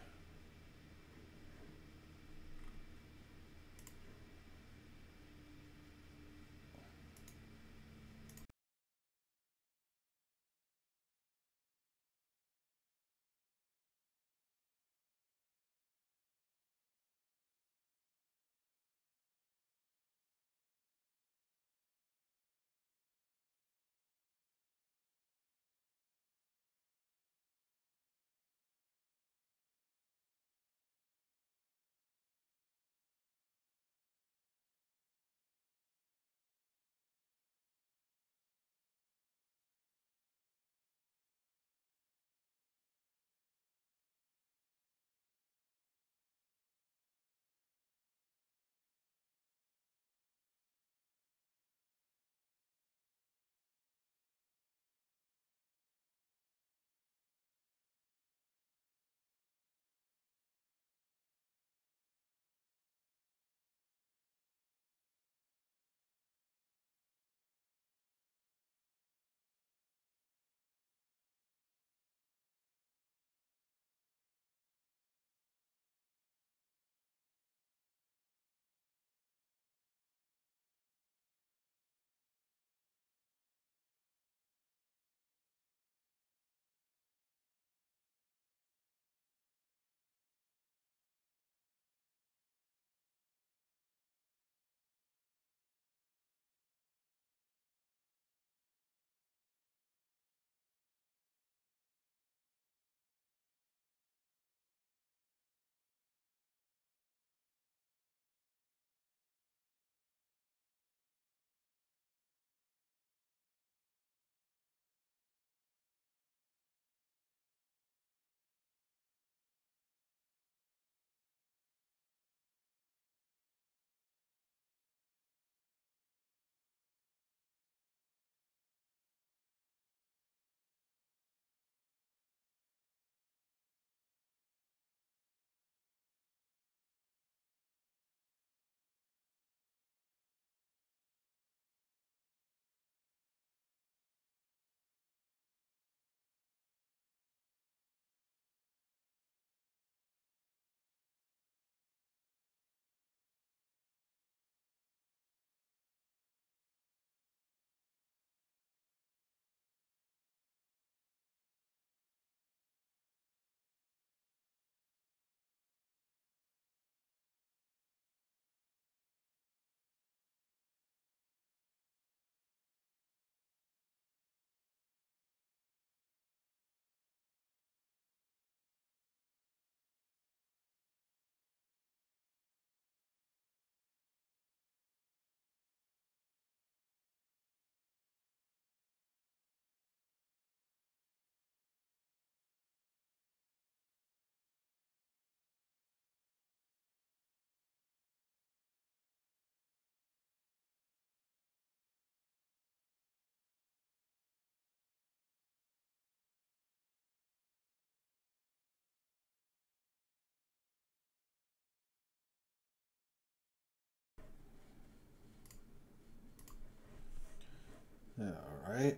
right.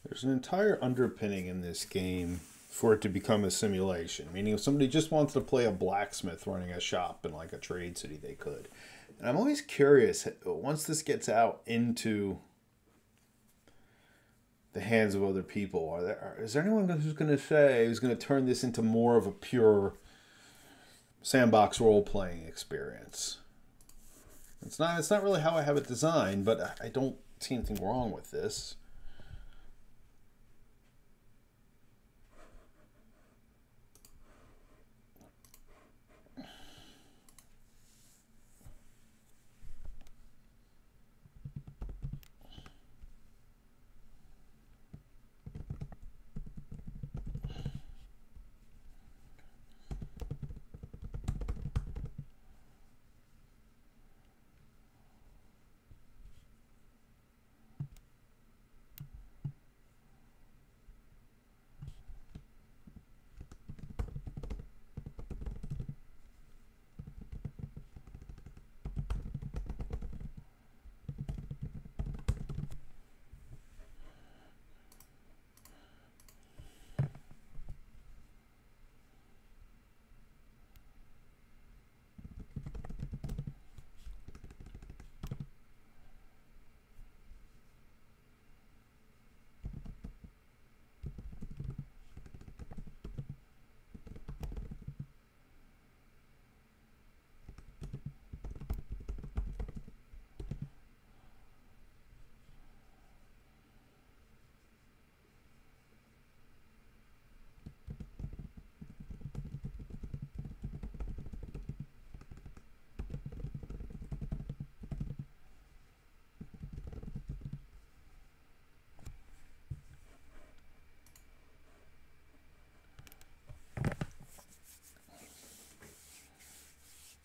There's an entire underpinning in this game for it to become a simulation. Meaning, if somebody just wants to play a blacksmith running a shop in like a trade city, they could. And I'm always curious, once this gets out into the hands of other people, is there anyone who's going to say, who's going to turn this into more of a pure sandbox role-playing experience? It's not really how I have it designed, but I don't see anything wrong with this.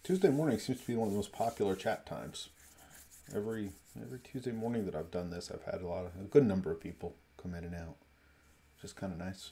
Tuesday morning seems to be one of the most popular chat times. Every Tuesday morning that I've done this, I've had a good number of people come in and out, which is kind of nice.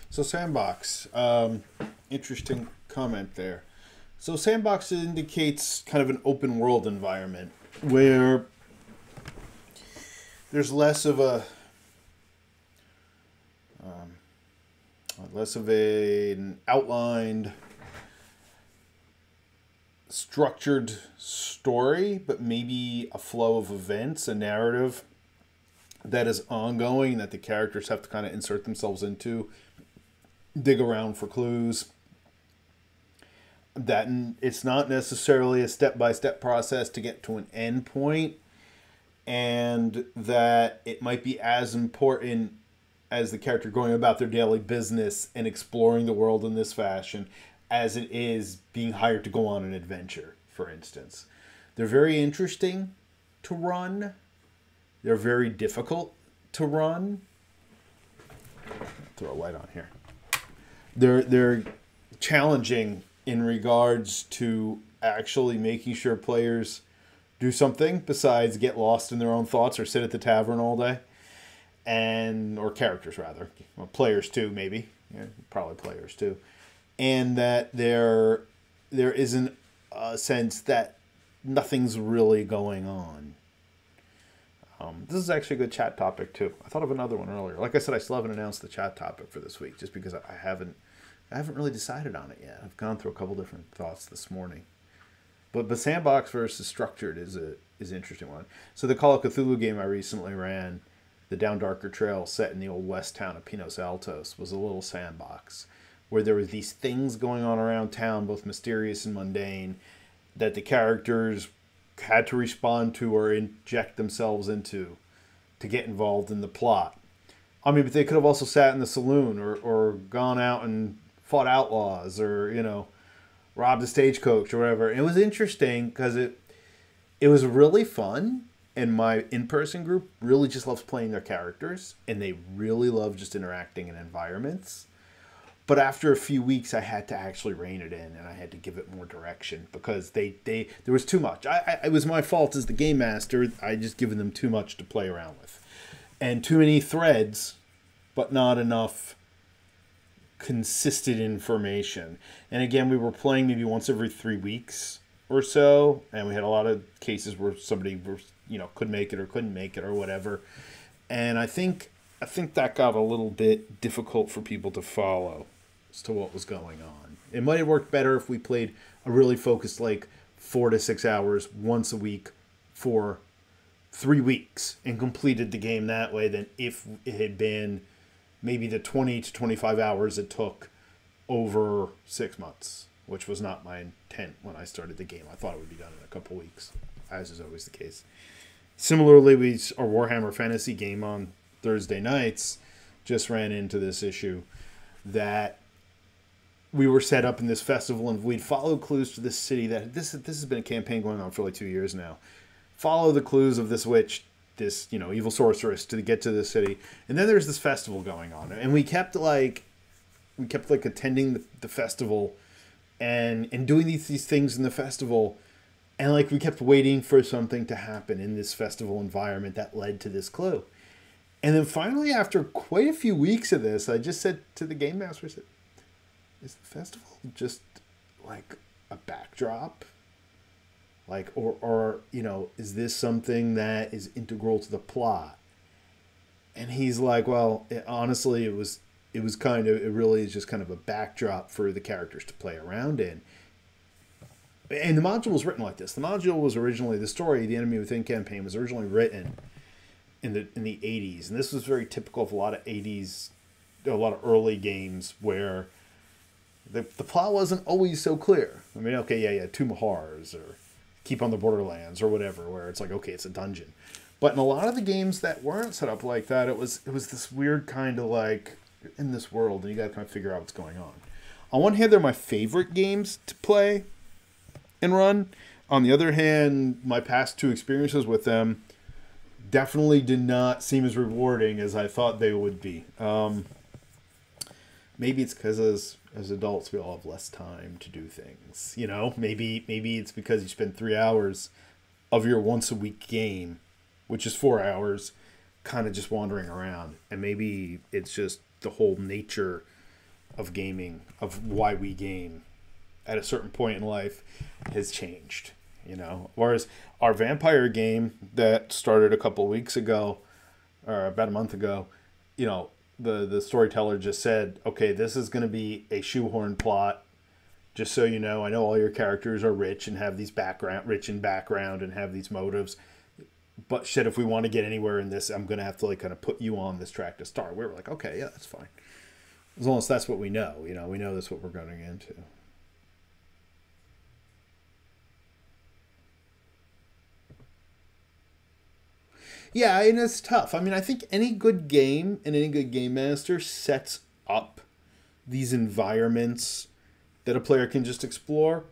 So sandbox, interesting comment there. So sandbox indicates kind of an open world environment where there's less of an outlined, structured story, but maybe a flow of events, a narrative that is ongoing that the characters have to kind of insert themselves into, dig around for clues. That it's not necessarily a step-by-step process to get to an end point, and that it might be as important as the character going about their daily business and exploring the world in this fashion as it is being hired to go on an adventure, for instance. They're very interesting to run. They're very difficult to run. Throw a light on here. They're challenging in regards to actually making sure players do something besides get lost in their own thoughts or sit at the tavern all day. Or characters rather. Well, players too, maybe. Yeah, probably players too. And that there isn't a sense that nothing's really going on. This is actually a good chat topic too. I thought of another one earlier. Like I said, I still haven't announced the chat topic for this week just because I haven't really decided on it yet. I've gone through a couple different thoughts this morning. But sandbox versus structured is an interesting one. So the Call of Cthulhu game I recently ran, the Down Darker Trail set in the old west town of Pinos Altos, was a little sandbox where there were these things going on around town, both mysterious and mundane, that the characters had to respond to or inject themselves into to get involved in the plot. I mean, but they could have also sat in the saloon or gone out and fought outlaws or, robbed a stagecoach or whatever. And it was interesting because it was really fun. And my in-person group really just loves playing their characters. And they really love just interacting in environments. But after a few weeks, I had to actually rein it in. And I had to give it more direction. Because there was too much. It was my fault as the game master. I just given them too much to play around with. And too many threads, but not enough consistent information. And again, we were playing maybe once every 3 weeks or so, and we had a lot of cases where somebody could make it or couldn't make it or whatever. And I think that got a little bit difficult for people to follow as to what was going on. It might have worked better if we played a really focused 4 to 6 hours once a week for 3 weeks and completed the game that way than if it had been maybe the 20 to 25 hours it took over 6 months, which was not my intent when I started the game. I thought it would be done in a couple weeks, as is always the case. Similarly, our Warhammer Fantasy game on Thursday nights just ran into this issue that we were set up in this festival and we'd follow clues to this city that this has been a campaign going on for 2 years now. Follow the clues of this witch, this evil sorceress to get to the city, and then there's this festival going on, and we kept attending the festival and doing these things in the festival, and we kept waiting for something to happen in this festival environment that led to this clue. And then finally, after quite a few weeks of this, I just said to the game master, is the festival just a backdrop? Is this something that is integral to the plot? And he's like, well, honestly, it really is just kind of a backdrop for the characters to play around in. And the module was written like this. The module was originally, the story, the Enemy Within campaign, was originally written in the 80s. And this was very typical of a lot of early games where the plot wasn't always so clear. I mean, okay, Tomb of Horrors or Keep on the Borderlands or whatever, where it's okay, it's a dungeon. But in a lot of the games that weren't set up like that, it was this weird kind of in this world, and you got to kind of figure out what's going on. On one hand, they're my favorite games to play and run. On the other hand, my past 2 experiences with them definitely did not seem as rewarding as I thought they would be. Maybe it's because as adults we all have less time to do things. Maybe it's because you spend 3 hours of your once a week game, which is 4 hours, kind of just wandering around. And maybe it's just the whole nature of gaming, of why we game at a certain point in life, has changed. You know, whereas our vampire game that started a couple weeks ago, or about a month ago, you know, the storyteller just said, okay, this is going to be a shoehorn plot. Just so you know, I know all your characters are rich and have these rich in background and have these motives. But shit, if we want to get anywhere in this, I'm going to have to like kind of put you on this track to start. We were like, okay, yeah, that's fine. As long as that's what we know, you know, we know that's what we're going into. Yeah, and it's tough. I mean, I think any good game and any good game master sets up these environments that a player can just explore,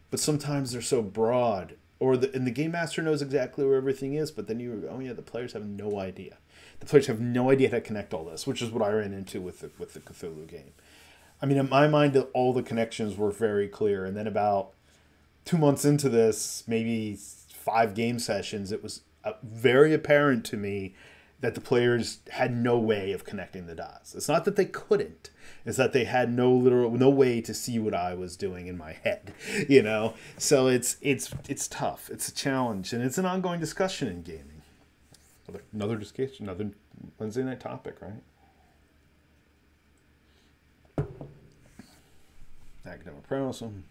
but sometimes they're so broad, and the game master knows exactly where everything is, but then you go, oh yeah, the players have no idea. The players have no idea how to connect all this, which is what I ran into with the Cthulhu game. I mean, in my mind, all the connections were very clear, and then about 2 months into this, maybe 5 game sessions, it was very apparent to me that the players had no way of connecting the dots. It's not that they couldn't; it's that they had no way to see what I was doing in my head. You know, so it's tough. It's a challenge, and it's an ongoing discussion in gaming. Another discussion, another Wednesday night topic, right? Academic parallelism.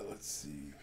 Let's see.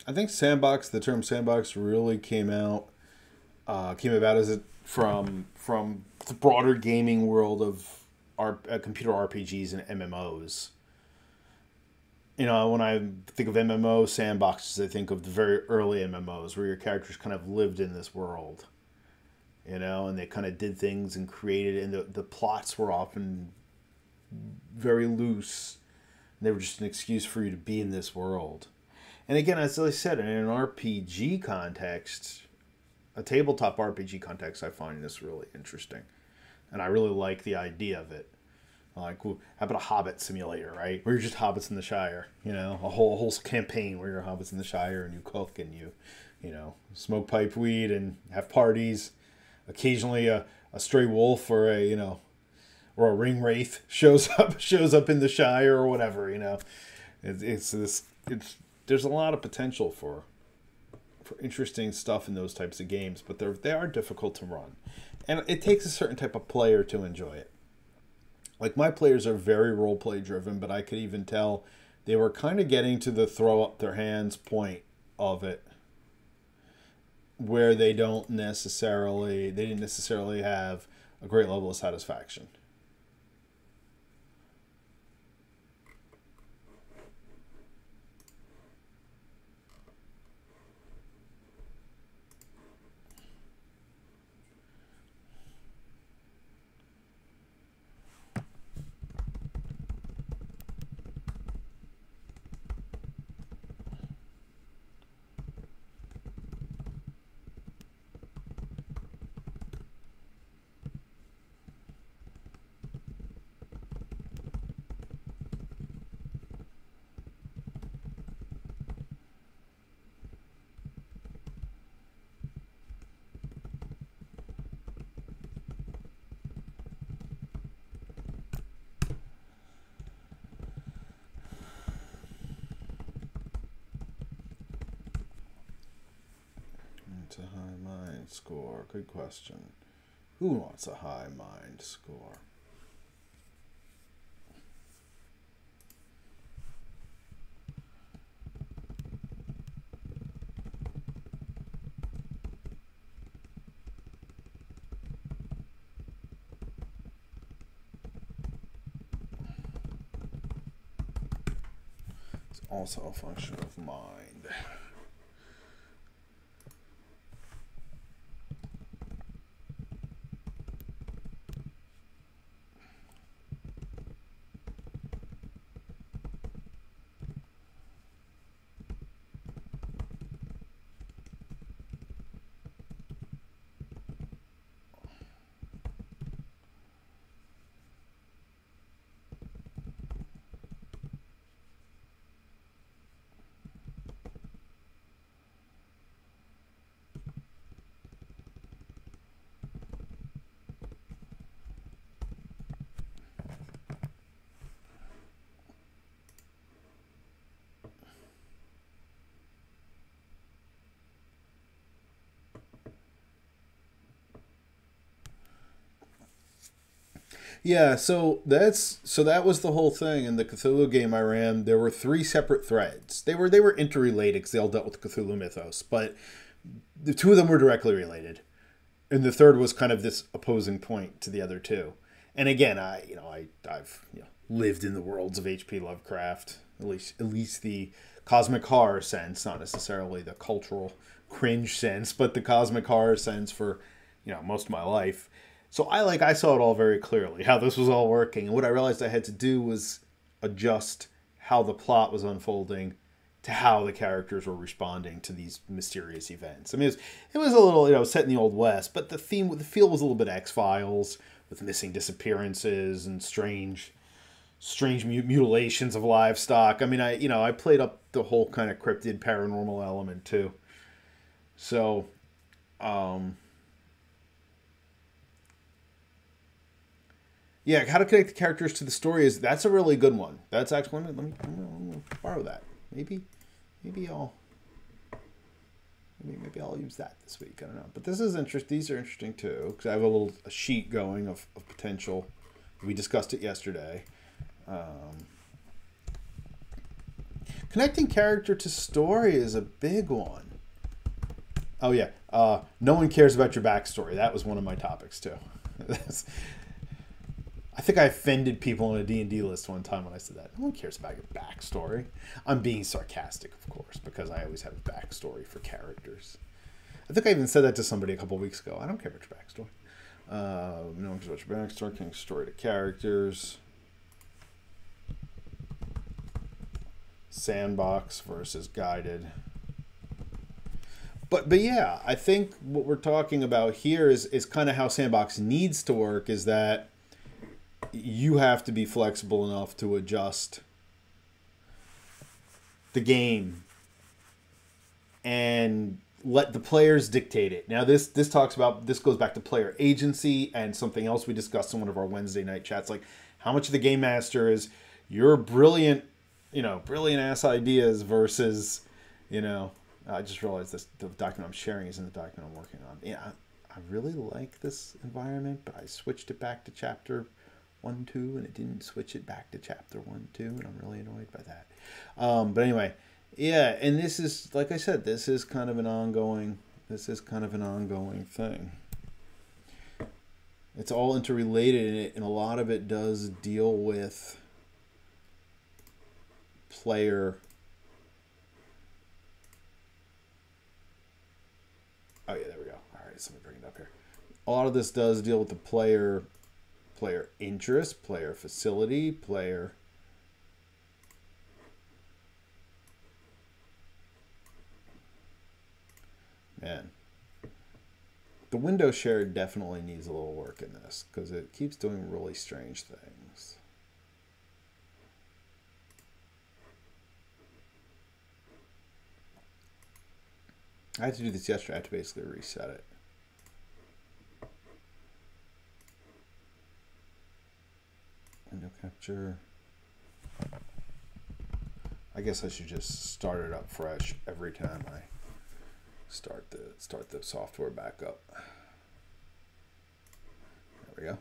I think sandbox. The term sandbox really came about as it from the broader gaming world of computer RPGs and MMOs. You know, when I think of MMO sandboxes, I think of the very early MMOs where your characters kind of lived in this world. You know, and they kind of did things and created, and the plots were often very loose. And they were just an excuse for you to be in this world. And again, as I said, in an RPG context, a tabletop RPG context, I find this really interesting. And I really like the idea of it. Like, how about a Hobbit simulator, right? Where you're just hobbits in the Shire, you know, a whole campaign where you're hobbits in the Shire and you cook and you know, smoke pipe weed and have parties. Occasionally, a stray wolf or or a ring wraith shows up in the Shire or whatever, you know. It's there's a lot of potential for interesting stuff in those types of games, but they are difficult to run, and it takes a certain type of player to enjoy it. Like, my players are very role play driven, but I could even tell they were kind of getting to the throw up their hands point of it, where they didn't necessarily have a great level of satisfaction. score? Good question. Who wants a high mind score? It's also a function of mind. Yeah, that was the whole thing in the Cthulhu game I ran. There were three separate threads. They were interrelated because they all dealt with the Cthulhu mythos, but the two of them were directly related, and the third was kind of this opposing point to the other two. And again, I've lived in the worlds of H.P. Lovecraft, at least the cosmic horror sense, not necessarily the cultural cringe sense, but the cosmic horror sense for most of my life. So I saw it all very clearly, how this was all working. And what I realized I had to do was adjust how the plot was unfolding to how the characters were responding to these mysterious events. I mean, it was a little, set in the Old West, but the feel was a little bit X-Files with missing disappearances and strange mutilations of livestock. I mean, I played up the whole kind of cryptid paranormal element too. So, yeah, how to connect the characters to the story that's a really good one. That's actually let me borrow that. Maybe I'll use that this week. I don't know, but this is interesting. These are interesting too because I have a sheet going of potential. We discussed it yesterday. Connecting character to story is a big one. Oh yeah, no one cares about your backstory. That was one of my topics too. I think I offended people on a D&D list one time when I said that. No one cares about your backstory. I'm being sarcastic, of course, because I always have a backstory for characters. I think I even said that to somebody a couple of weeks ago. I don't care about your backstory. No one cares about your backstory. Connecting story to characters. Sandbox versus guided. But yeah, I think what we're talking about here is kind of how Sandbox needs to work, is that you have to be flexible enough to adjust the game and let the players dictate it. Now this goes back to player agency and something else we discussed in one of our Wednesday night chats, like how much of the game master is your brilliant ass ideas versus, I just realized the document I'm sharing is in the document I'm working on. Yeah, I really like this environment, but I switched it back to chapter 1-2 and it didn't switch it back to chapter 1-2, and I'm really annoyed by that. But anyway, yeah, and this is, like I said, this is kind of an ongoing thing. It's all interrelated, and a lot of it does deal with player. Oh yeah, there we go. All right, so let me bring it up here. A lot of this does deal with the player interest, player facility, player. Man, the window share definitely needs a little work in this because it keeps doing really strange things. I had to do this yesterday. I had to basically reset it. Window capture. I guess I should just start it up fresh every time I start the software back up. There we go.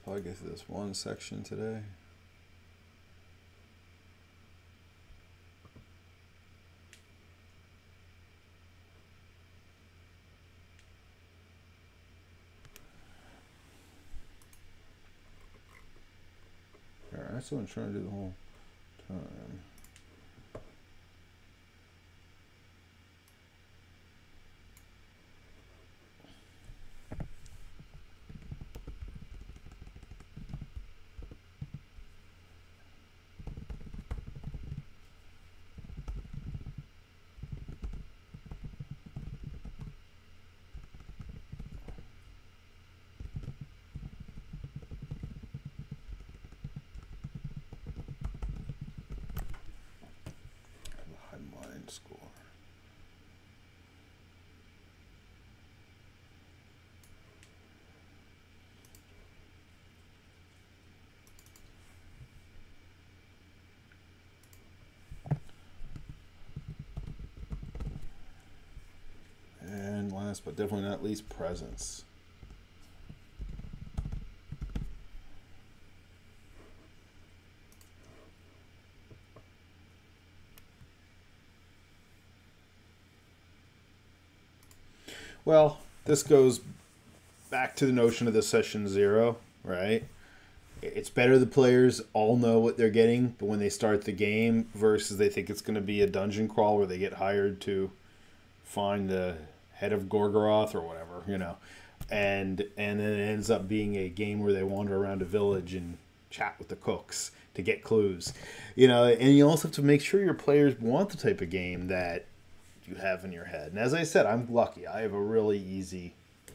Probably get through this one section today. Alright, that's what I'm trying to do the whole time. Score. And last but definitely not least, presence. Well, this goes back to the notion of the session 0, right? It's better the players all know what they're getting, but when they start the game versus they think it's going to be a dungeon crawl where they get hired to find the head of Gorgoroth or whatever, you know. And then it ends up being a game where they wander around a village and chat with the cooks to get clues. You know, and you also have to make sure your players want the type of game that you have in your head. And as I said, I'm lucky. I have a really easy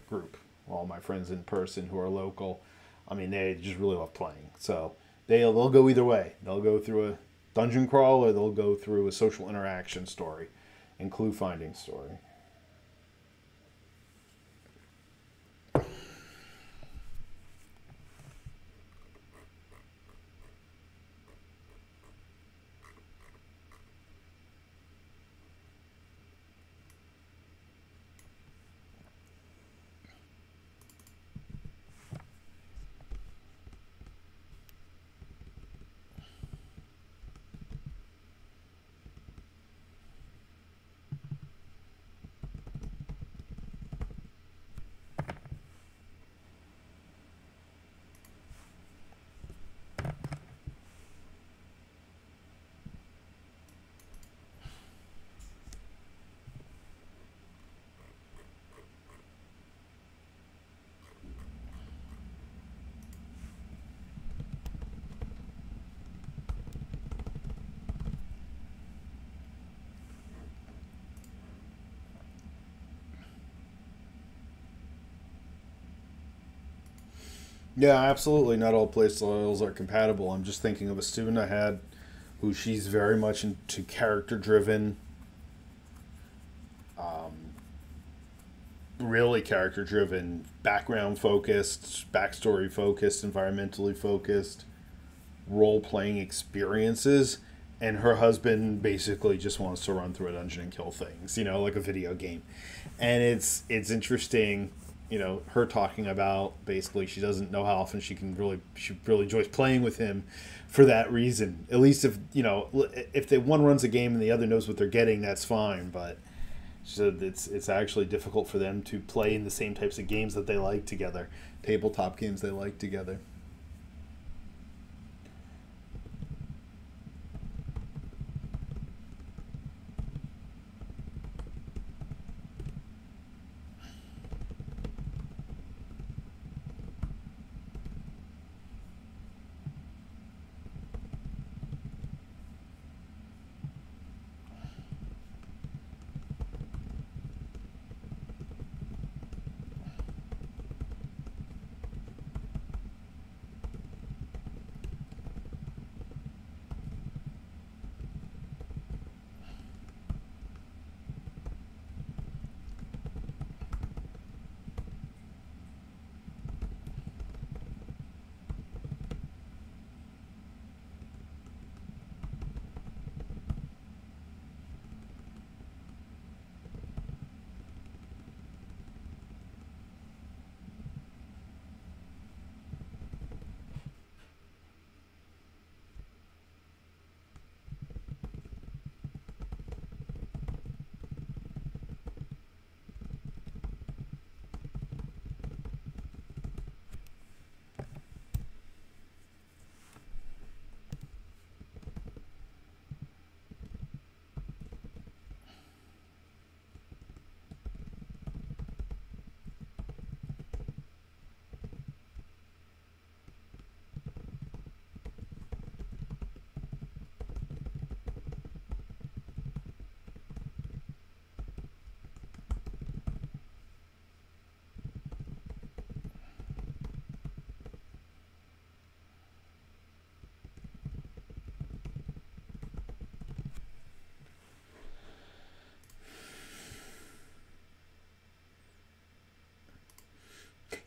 group. All my friends in person who are local, I mean, they just really love playing. So they'll go either way. They'll go through a dungeon crawl or they'll go through a social interaction story and clue finding story. Yeah, absolutely. Not all play styles are compatible. I'm just thinking of a student I had who she's very much into character driven really character driven, background focused, backstory focused, environmentally focused role playing experiences. And her husband basically just wants to run through a dungeon and kill things, like a video game. And it's interesting, her talking about basically she doesn't know how often she really enjoys playing with him for that reason. At least if the one runs a game and the other knows what they're getting, that's fine. But she said it's actually difficult for them to play in the same types of games that they like together, tabletop games they like together.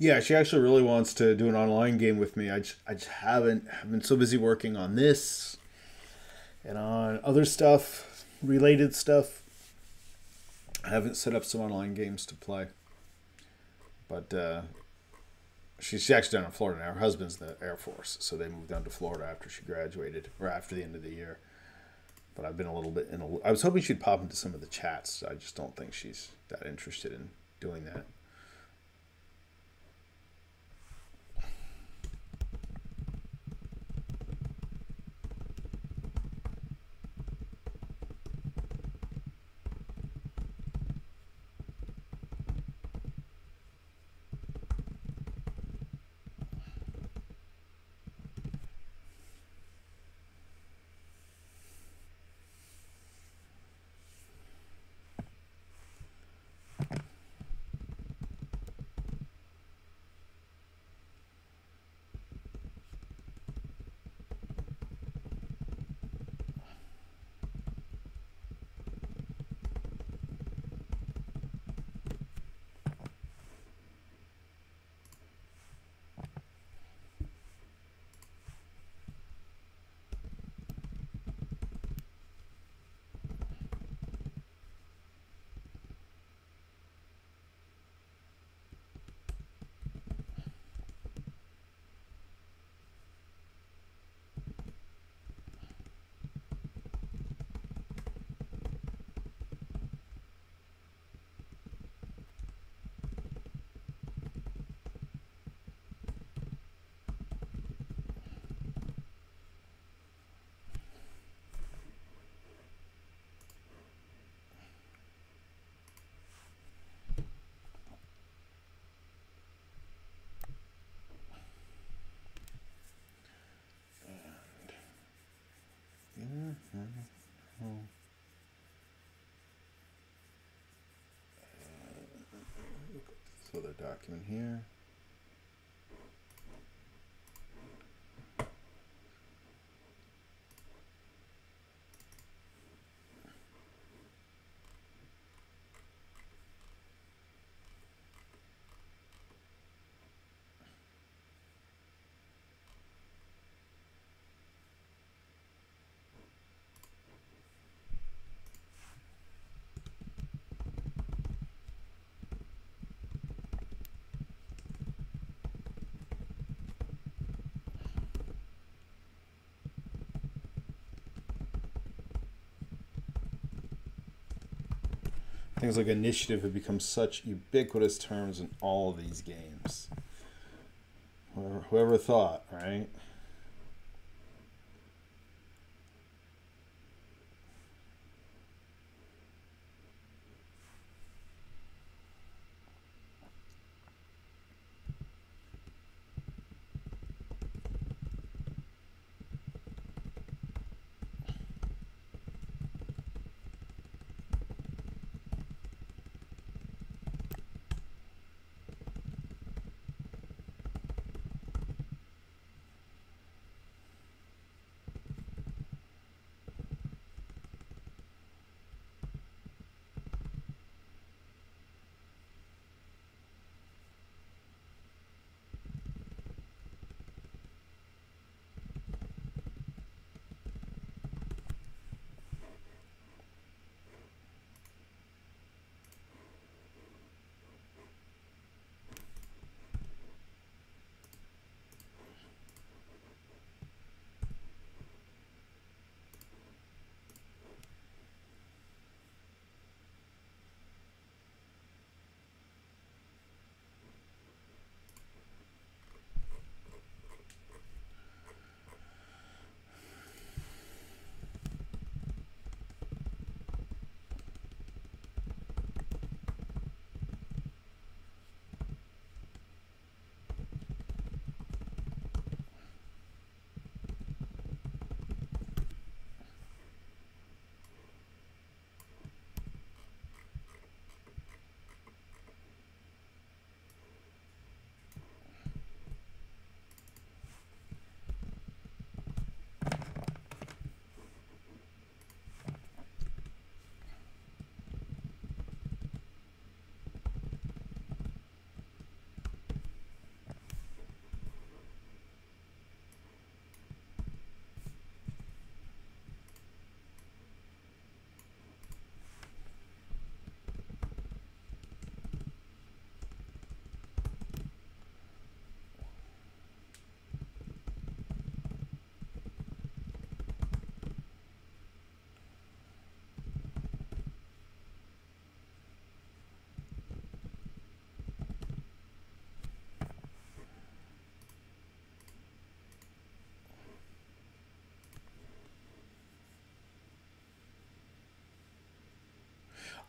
Yeah, she actually really wants to do an online game with me. I just haven't. I've been so busy working on this and on other stuff, related stuff. I haven't set up some online games to play. But she's actually down in Florida now. Her husband's in the Air Force, so they moved down to Florida after she graduated, or after the end of the year. But I've been a little bit I was hoping she'd pop into some of the chats. I just don't think she's that interested in doing that. So the document here. Things like initiative have become such ubiquitous terms in all of these games. Whoever thought, right?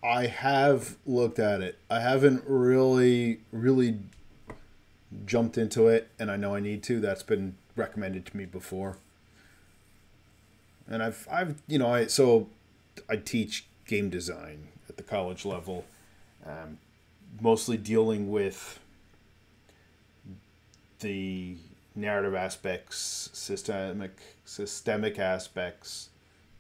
I have looked at it. I haven't really jumped into it, and I know I need to. That's been recommended to me before. And I teach game design at the college level, um, mostly dealing with the narrative aspects, systemic aspects,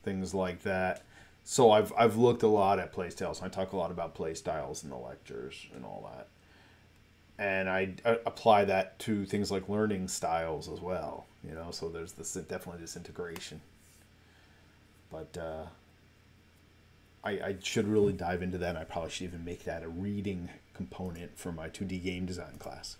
things like that. So I've looked a lot at play styles. I talk a lot about play styles in the lectures and all that, and I apply that to things like learning styles as well. So there's definitely this integration. But I should really dive into that. And I probably should even make that a reading component for my 2D game design class.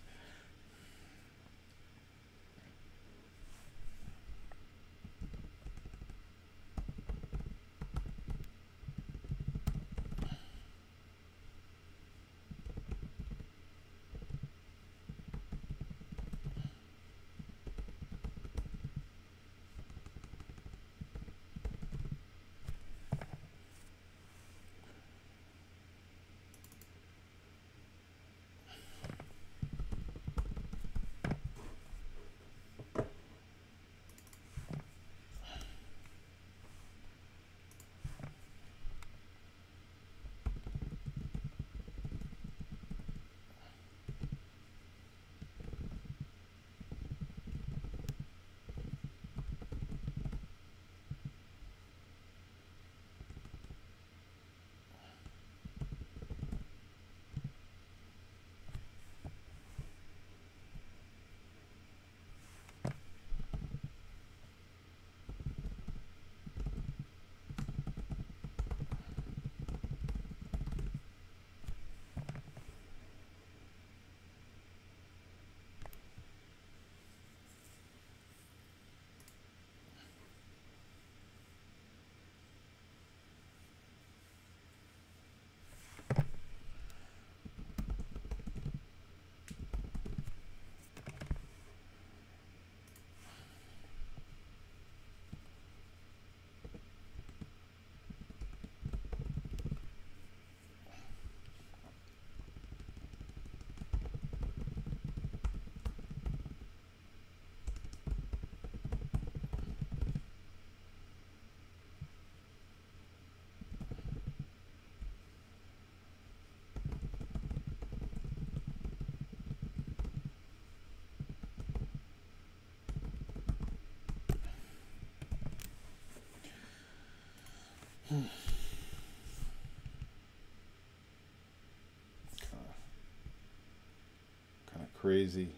crazy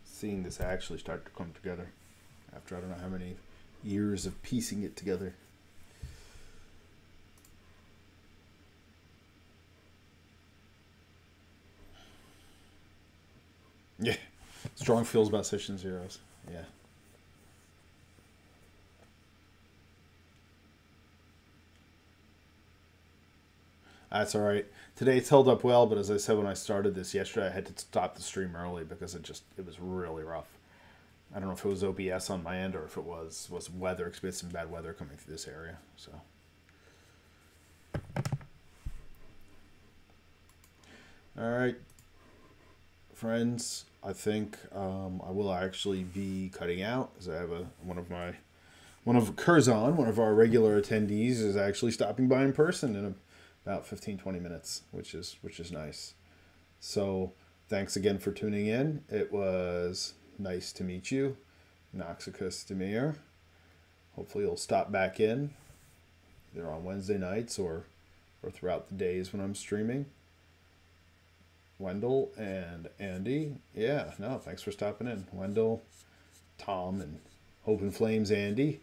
seeing this actually start to come together after I don't know how many years of piecing it together. Yeah. Strong feels about session zeros. Yeah. That's all right. Today it's held up well, but as I said when I started this yesterday, I had to stop the stream early because it was really rough. I don't know if it was OBS on my end or if it was weather, because we had some bad weather coming through this area. So, all right, friends. I think I will actually be cutting out because I have one of Curzon, one of our regular attendees, is actually stopping by in person in about 15-20 minutes, which is nice. So thanks again for tuning in. It was nice to meet you, Noxicus Demir. Hopefully you'll stop back in either on Wednesday nights or throughout the days when I'm streaming. Wendell and Andy. Yeah, no, thanks for stopping in. Wendell, Tom, and Hope and Flames Andy.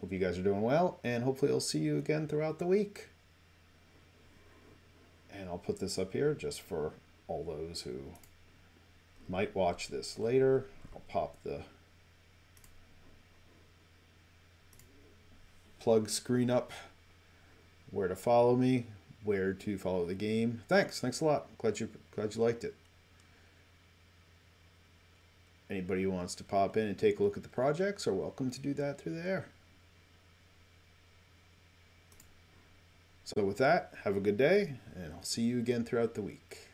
Hope you guys are doing well, and hopefully I'll see you again throughout the week. And I'll put this up here just for all those who might watch this later. I'll pop the plug screen up, where to follow me, where to follow the game. Thanks a lot. Glad you liked it. Anybody who wants to pop in and take a look at the projects are welcome to do that through there. So with that, have a good day, and I'll see you again throughout the week.